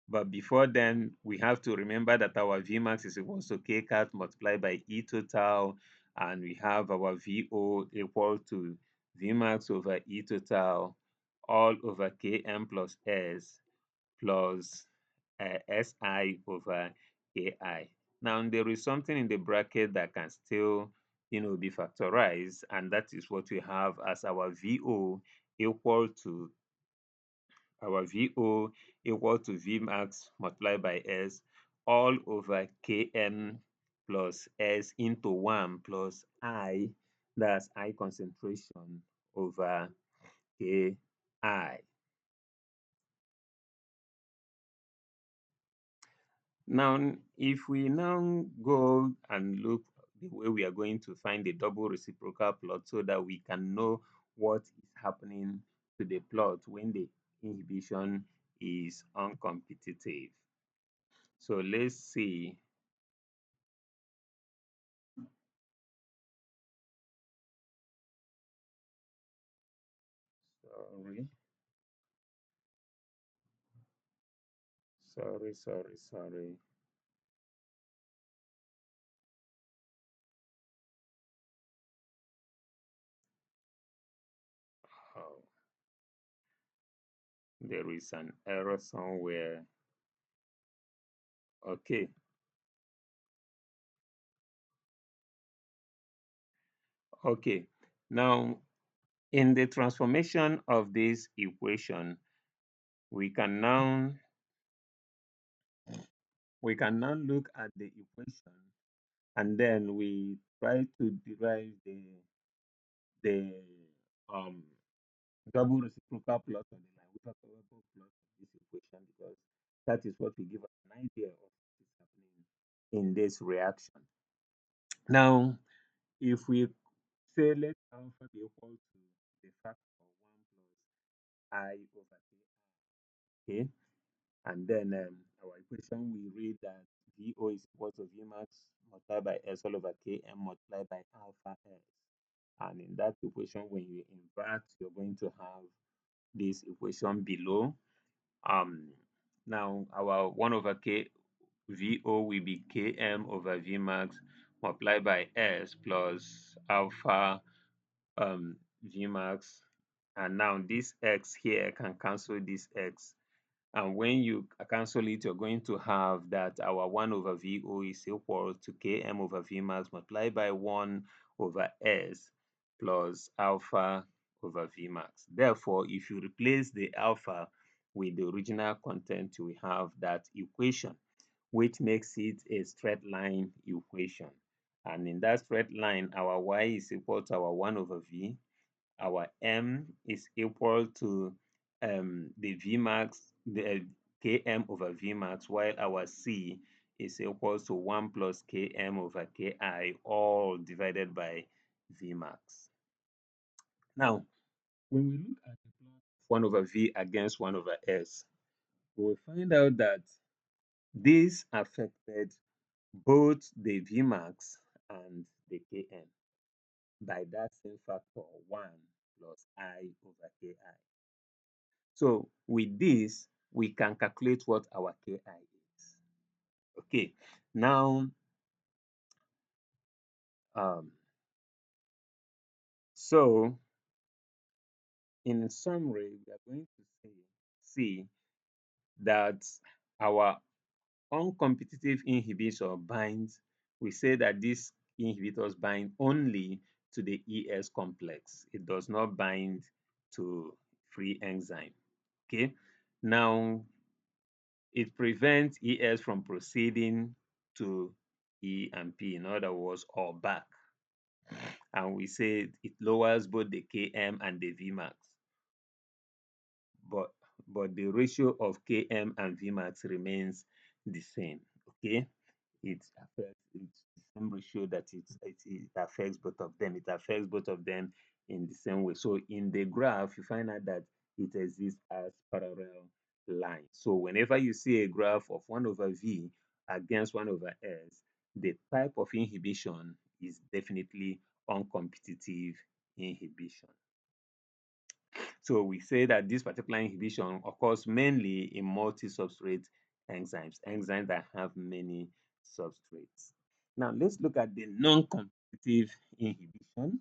A: but before then, we have to remember that our Vmax is equal to K cat multiplied by E total, and we have our VO equal to Vmax over E total all over Km plus S plus Si over Ki. Now there is something in the bracket that can still, be factorized, and that is what we have as our VO equal to Vmax multiplied by S all over Km plus S into 1 plus I, that's I concentration over Ki. Now, if we now go and look the way we are going to find the double reciprocal plot so that we can know what is happening to the plot when the inhibition is uncompetitive. So let's see. Sorry, sorry. Oh, there is an error somewhere. Okay, okay. Now, in the transformation of this equation, we can now we can now look at the equation and then we try to derive the um double reciprocal plot on the line, which are probable plot of this equation, because that is what will give us an idea of what is happening in this reaction. Now, if we say let alpha be equal to the factor 1 plus I over k, and then our equation we read that VO is equal to Vmax multiplied by S all over Km multiplied by alpha S. And in that equation, when you invert, you're going to have this equation below. Um, Now our 1 over K VO will be Km over Vmax multiplied by S plus alpha Vmax. And now this X here can cancel this X. And when you cancel it, you're going to have that our 1 over VO is equal to Km over Vmax multiplied by 1 over S plus alpha over Vmax. Therefore, if you replace the alpha with the original content, we have that equation, which makes it a straight line equation. And in that straight line, our y is equal to our 1 over V, our m is equal to the Vmax, the Km over Vmax, while our c is equal to 1 plus Km over Ki, all divided by Vmax. Now, when we look at the plot of 1 over V against 1 over S, we will find out that this affected both the Vmax and the Km by that same factor 1 plus I over Ki. So with this, we can calculate what our Ki is. Okay, now, um, so in summary, we are going to see that our uncompetitive inhibitor binds, we say that these inhibitors bind only to the ES complex. It does not bind to free enzyme. Okay, now it prevents ES from proceeding to E and P, in other words, or back. And we say it lowers both the Km and the Vmax. But the ratio of Km and Vmax remains the same. Okay, it affects, it's the same ratio that it affects both of them. It affects both of them in the same way. So in the graph, you find out that it exists as parallel lines. So whenever you see a graph of 1 over V against 1 over S, the type of inhibition is definitely uncompetitive inhibition. So we say that this particular inhibition occurs mainly in multi-substrate enzymes, enzymes that have many substrates. Now let's look at the non-competitive inhibition.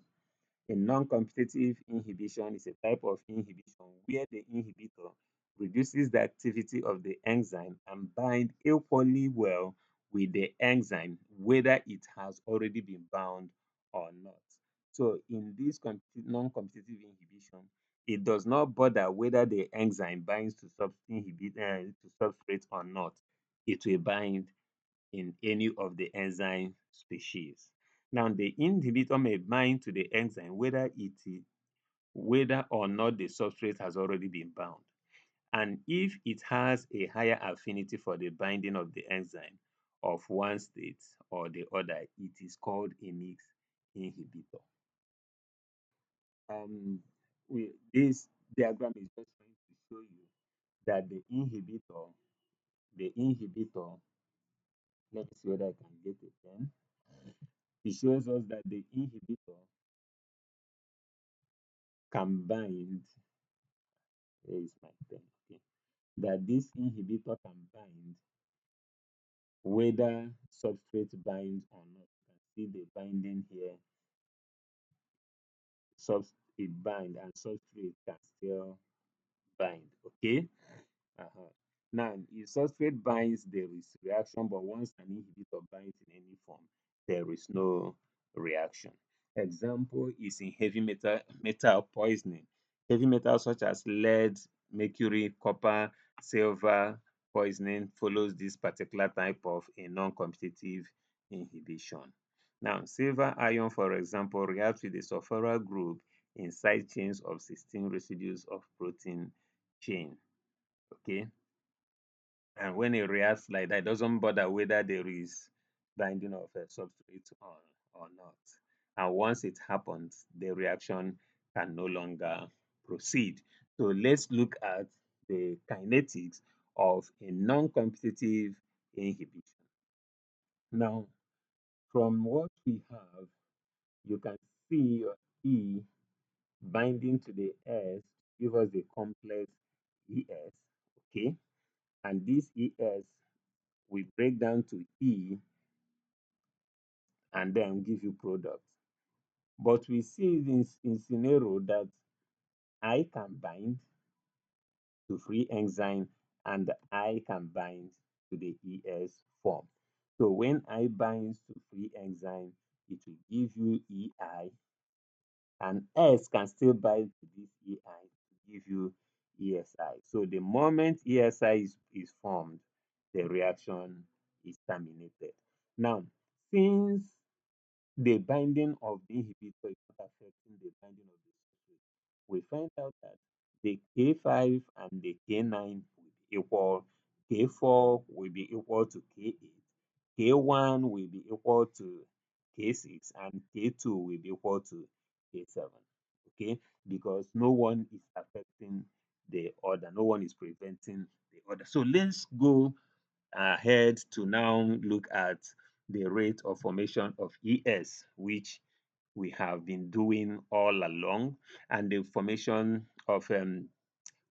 A: A non-competitive inhibition is a type of inhibition where the inhibitor reduces the activity of the enzyme and binds equally well with the enzyme, whether it has already been bound or not. So in this non-competitive inhibition, it does not bother whether the enzyme binds to substrate or not. It will bind in any of the enzyme species. Now, the inhibitor may bind to the enzyme whether or not the substrate has already been bound. And if it has a higher affinity for the binding of the enzyme of one state or the other, it is called a mixed inhibitor. This diagram is just trying to show you that the inhibitor, let me see whether I can get it then. It shows us that the inhibitor can bind, here is my pen, okay, that this inhibitor can bind whether substrate binds or not. You can see the binding here, it bind and substrate can still bind, okay? Now, if substrate binds, there is reaction, but once an inhibitor binds in any form, there is no reaction. Example is in heavy metal poisoning. Heavy metals such as lead, mercury, copper, silver poisoning follows this particular type of a non-competitive inhibition. Now, silver ion, for example, reacts with the sulfuryl group in side chains of 16 residues of protein chain. Okay, and when it reacts like that, it doesn't bother whether there is binding of a substrate or not. And once it happens, the reaction can no longer proceed. So let's look at the kinetics of a non-competitive inhibition. Now, from what we have, you can see your E binding to the S give us the complex ES, okay? And this ES we break down to E and then give you product. But we see in scenario that I can bind to free enzyme and the I can bind to the ES form. So when I binds to free enzyme, it will give you EI, and S can still bind to this EI to give you ESI. So the moment ESI is formed, the reaction is terminated. Now, since the binding of the inhibitor is not affecting the binding of the substrate, we find out that the K5 and the K9 will be equal, K4 will be equal to K8, K1 will be equal to K6, and K2 will be equal to K7. Okay, because no one is affecting the other, no one is preventing the other. So let's go ahead to now look at the rate of formation of ES, which we have been doing all along, and the formation of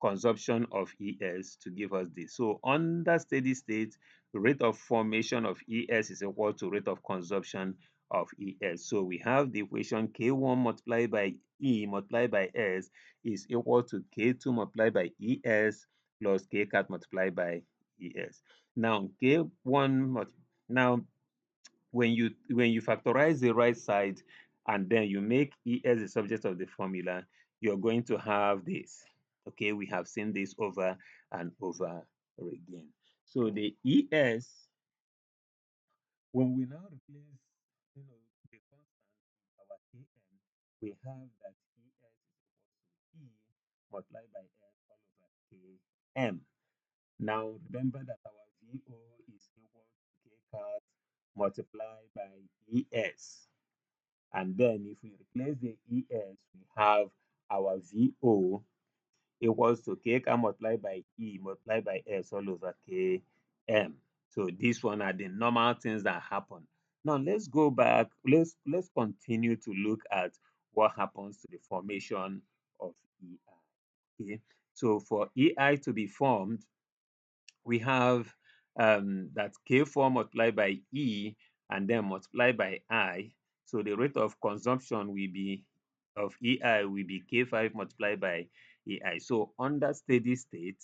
A: consumption of ES to give us this. So under steady state, rate of formation of ES is equal to rate of consumption of ES. So we have the equation K1 multiplied by E multiplied by S is equal to K2 multiplied by ES plus K cat multiplied by ES. Now K1 now when you factorize the right side and then you make ES the subject of the formula, you're going to have this. Okay, we have seen this over and over again. So the ES, when we now replace the constant with our Kn, we have that ES is equal to E multiplied by S all over Km. Now remember that our VO is equal to K cat multiplied by ES. And then if we replace the ES, we have our VO equals to Kk multiplied by E multiplied by S all over Km. So these one are the normal things that happen. Now let's go back. Let's continue to look at what happens to the formation of EI. Okay. So for EI to be formed, we have that K4 multiplied by E and then multiplied by I. So the rate of consumption will be of EI will be K5 multiplied by EI. So under steady state,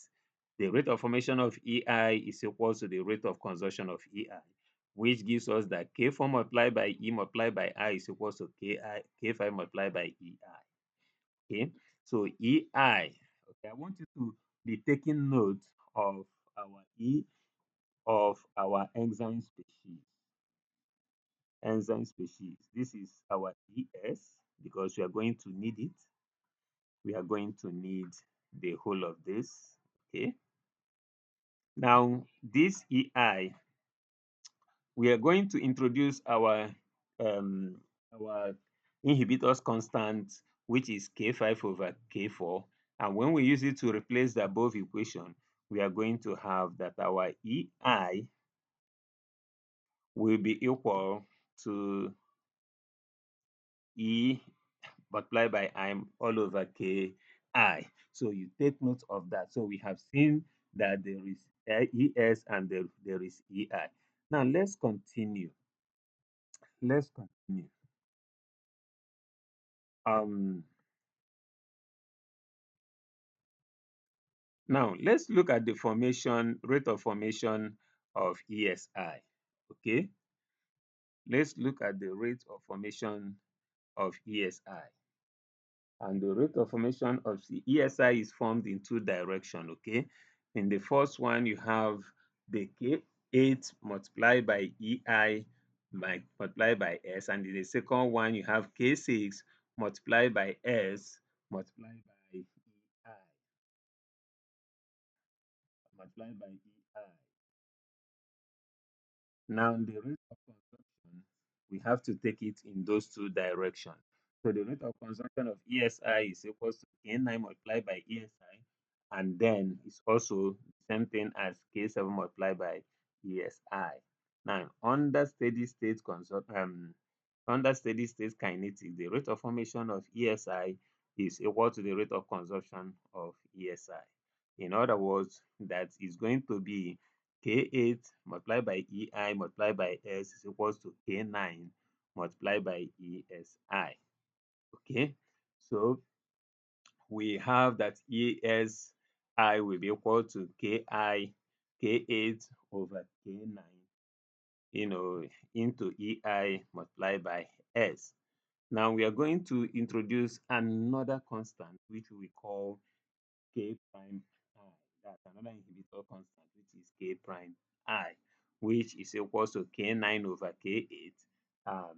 A: the rate of formation of EI is equal to the rate of consumption of EI, which gives us that K4 multiplied by E multiplied by I is equal to K5 multiplied by EI. Okay, so EI. Okay, I want you to be taking note of our enzyme species. Enzyme species. This is our ES because we are going to need it. We are going to need the whole of this. Okay. Now, this EI, we are going to introduce um, our inhibitors constant, which is K5 over K4. And when we use it to replace the above equation, we are going to have that our EI will be equal to E multiplied by I all over Ki. So you take note of that. So we have seen that there is ES and there is EI. Now let's continue. Let's continue. Um, Now let's look at the rate of formation of ESI. Okay, let's look at the rate of formation of ESI. And the rate of formation of the ESI is formed in two directions. Okay, in the first one you have the K8 multiplied by EI multiplied by S, and in the second one you have K6 multiplied by S multiplied by EI multiplied by EI. Now, the rate of consumption, we have to take it in those two directions. So the rate of consumption of ESI is equal to K9 multiplied by ESI, and then it's also the same thing as K7 multiplied by ESI. Now, under steady state kinetics, the rate of formation of ESI is equal to the rate of consumption of ESI. In other words, that is going to be K8 multiplied by EI multiplied by S is equals to K9 multiplied by ESI. Okay, so we have that ESI I will be equal to K8 over K9, you know, into EI multiplied by S. Now we are going to introduce another constant which we call K prime I. That's another inhibitor constant which is K prime I, which is equals to K9 over K8. Um,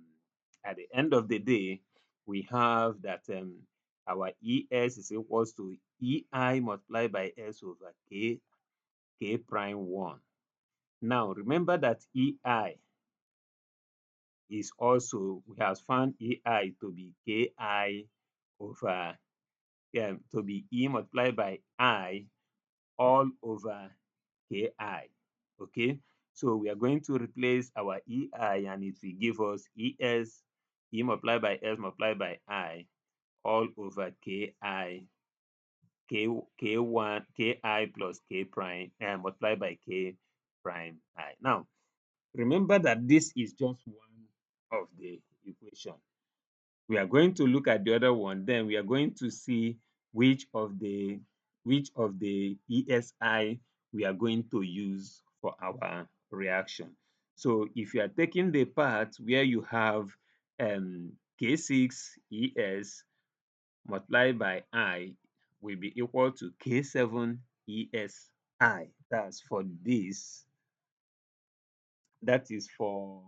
A: at the end of the day, we have that our ES is equals to EI multiplied by S over K prime 1. Now remember that EI is also, we have found EI to be KI over, to be E multiplied by I all over Ki. Okay, so we are going to replace our EI and it will give us ES, E multiplied by S multiplied by I all over Ki, K1, Ki plus K prime multiplied by K prime I. Now, remember that this is just one of the equation. We are going to look at the other one, then we are going to see which of the ESI we are going to use for our reaction. So if you are taking the part where you have K6 ES multiplied by I will be equal to K7 ESI. That's for this. That is for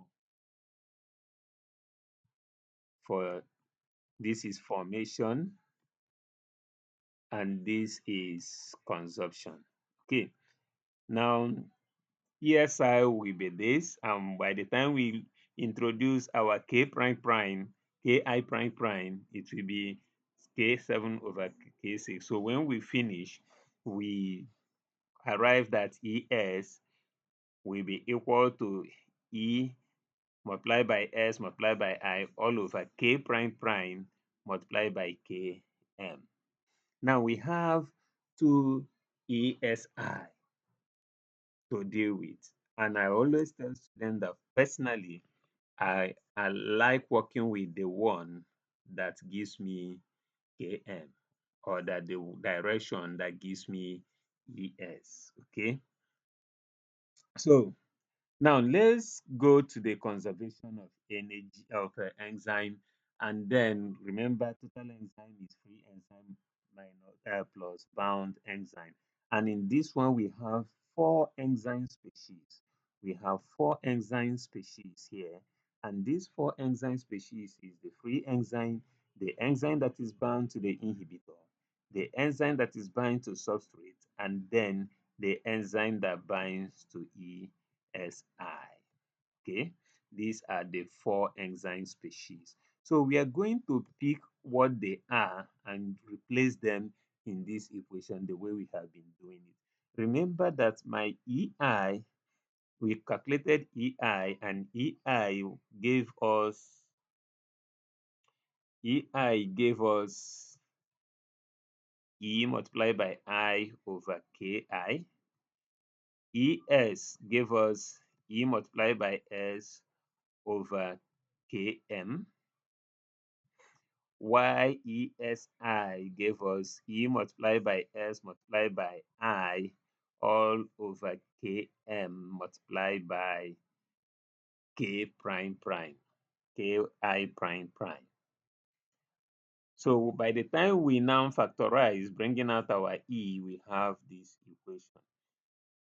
A: this is formation and this is consumption. Okay, now ESI will be this, and by the time we introduce our K prime prime, Ki prime prime, it will be K7 over K6. So when we finish, we arrive at ES will be equal to E multiplied by S multiplied by I all over K prime prime multiplied by Km. Now we have two ESI to deal with. And I always tell students that personally, I like working with the one that gives me Km, or that the direction that gives me ES. Okay. So now let's go to the conservation of energy of enzyme, and then remember total enzyme is free enzyme minus plus bound enzyme. And in this one we have four enzyme species. We have four enzyme species here, and these four enzyme species is the free enzyme, the enzyme that is bound to the inhibitor, the enzyme that is bound to substrate, and then the enzyme that binds to ESI. Okay, these are the four enzyme species. So we are going to pick what they are and replace them in this equation the way we have been doing it. Remember that my EI, we calculated EI, and EI gave us E multiplied by I over KI. ES gave us E multiplied by S over Km. YESI gave us E multiplied by S multiplied by I all over Km multiplied by K prime prime, Ki prime prime. So by the time we now factorize, bringing out our E, we have this equation.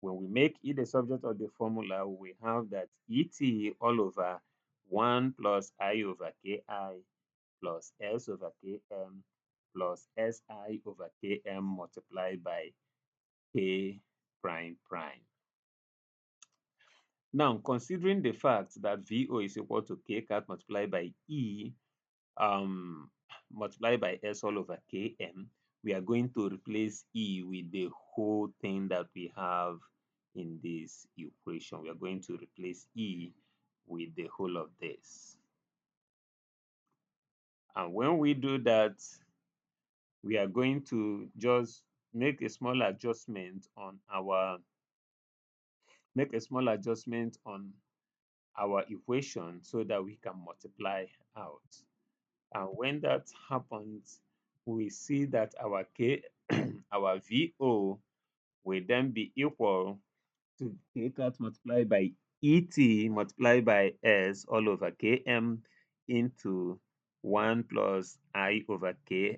A: When we make E the subject of the formula, we have that ET all over 1 plus I over Ki plus S over Km plus Si over Km multiplied by K prime prime. Now, considering the fact that VO is equal to K cat multiplied by E um, multiplied by S all over Km, we are going to replace E with the whole thing that we have in this equation. We are going to replace E with the whole of this. And when we do that, we are going to just make a small adjustment on our equation so that we can multiply out. And when that happens, we see that our K our VO will then be equal to k cat multiplied by et multiplied by s all over km into 1 plus I over ki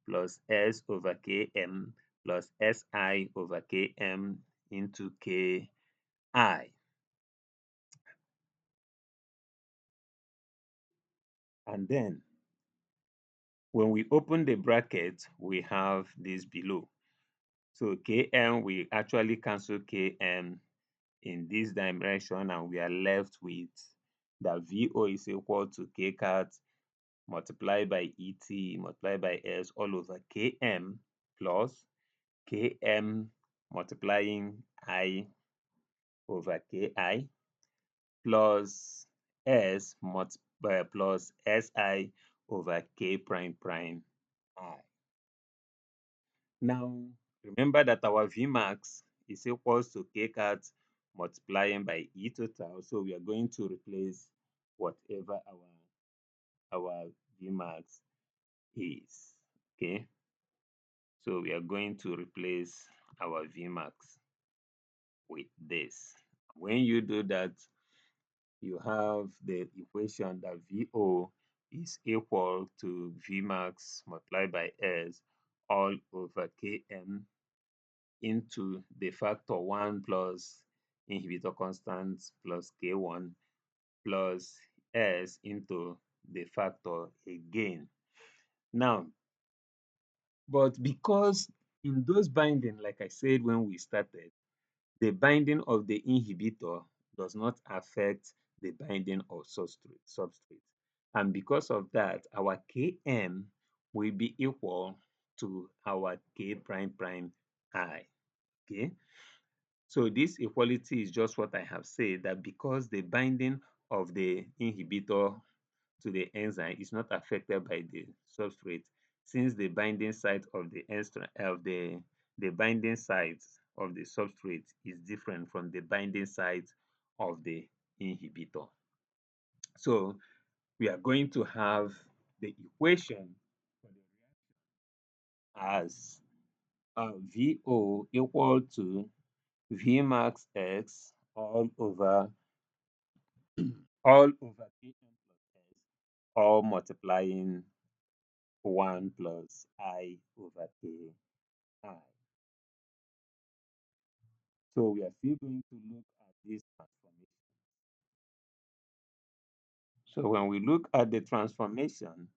A: plus s over km plus si over km into ki. And then when we open the bracket, we have this below. So km, we actually cancel km in this direction, and we are left with that VO is equal to k cat multiplied by ET multiplied by S all over km plus km multiplying I over ki plus plus Si over k prime prime I. Now, remember that our Vmax is equals to k cat multiplying by E total. So we are going to replace whatever our Vmax is. Okay. So we are going to replace our Vmax with this. When you do that, you have the equation that VO is equal to Vmax multiplied by S all over Km into the factor 1 plus inhibitor constant plus K1 plus S into the factor again. Now, but because in those binding, like I said when we started, the binding of the inhibitor does not affect the binding of substrate. And because of that, our Km will be equal to our K prime prime I. Okay. So this equality is just what I have said, that because the binding of the inhibitor to the enzyme is not affected by the substrate, since the binding site of the binding site of the substrate is different from the binding site of the inhibitor. So we are going to have the equation for the reaction as VO equal to V max X all over Kn plus S, all multiplying 1 plus I over Ki. So we are still going to look at this transformation. So when we look at the transformation,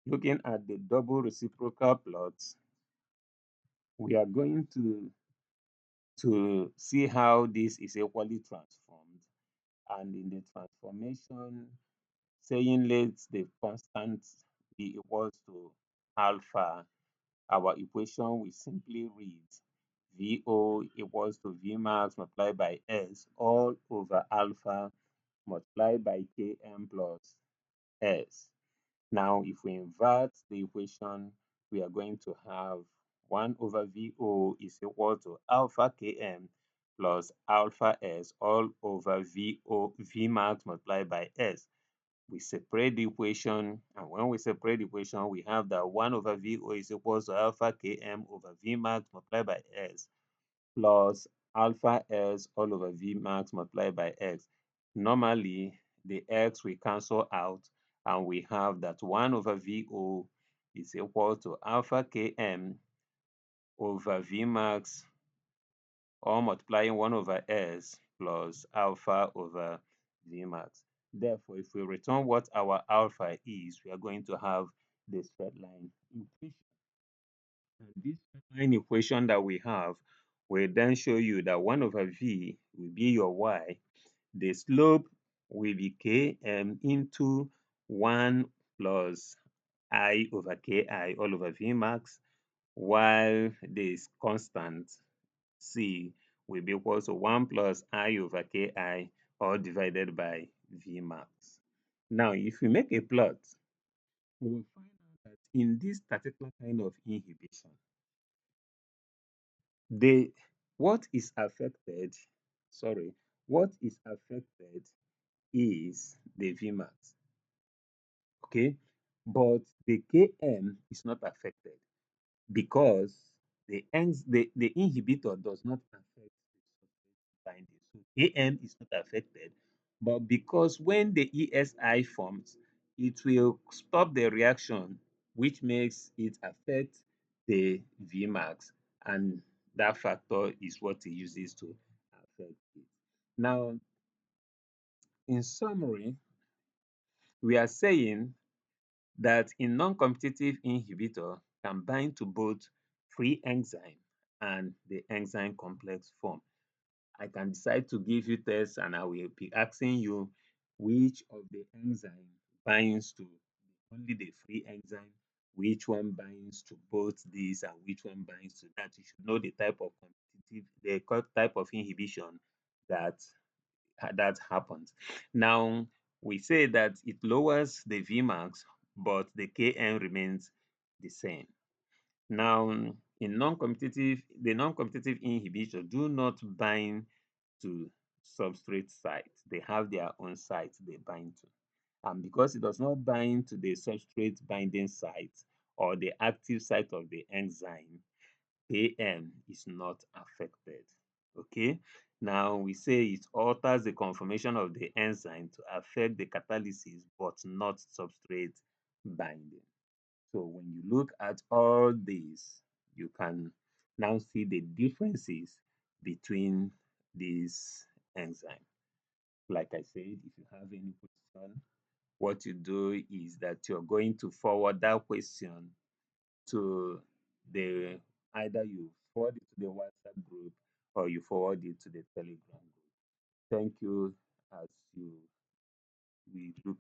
A: looking at the double reciprocal plots, we are going to see how this is equally transformed. And in the transformation, saying let the constant be equals to alpha, our equation will simply read VO equals to Vmax multiplied by S all over alpha multiplied by Km plus S. Now, if we invert the equation, we are going to have 1 over VO is equal to alpha Km plus alpha S all over Vmax multiplied by S. We separate the equation, and when we separate the equation, we have that 1 over VO is equals to alpha Km over Vmax multiplied by S plus alpha S all over Vmax multiplied by X. Normally, the X will cancel out, and we have that 1 over VO is equal to alpha Km over Vmax, or multiplying 1 over S plus alpha over Vmax. Therefore, if we return what our alpha is, we are going to have the straight line equation. And this straight line equation that we have will then show you that 1 over V will be your Y. The slope will be Km into 1 plus I over Ki all over Vmax, while this constant C will be equal to 1 plus I over Ki all divided by Vmax. Now, if we make a plot, we will find out that in this particular kind of inhibition, the what is affected, sorry, what is affected is the Vmax, okay? But the Km is not affected because the inhibitor does not affect the substrate binding. So Km is not affected, but because when the ESI forms, it will stop the reaction, which makes it affect the Vmax, and that factor is what it uses to affect it. Now, in summary, we are saying that a non-competitive inhibitor can bind to both free enzyme and the enzyme complex form. I can decide to give you tests and I will be asking you which of the enzyme binds to only the free enzyme, which one binds to both these, and which one binds to that. You should know the type of competitive, type of inhibition that that happens. Now, we say that it lowers the Vmax, but the Kn remains the same. Now, in non-competitive, the non-competitive inhibitors do not bind to substrate sites. They have their own sites they bind to. And because it does not bind to the substrate binding site or the active site of the enzyme, Km is not affected. Okay. Now we say it alters the conformation of the enzyme to affect the catalysis, but not substrate binding. So when you look at all these, you can now see the differences between these enzymes. Like I said, if you have any question, what you do is that you're going to forward that question to the either you forward it to the WhatsApp group or you forward it to the Telegram group. Thank you as you we look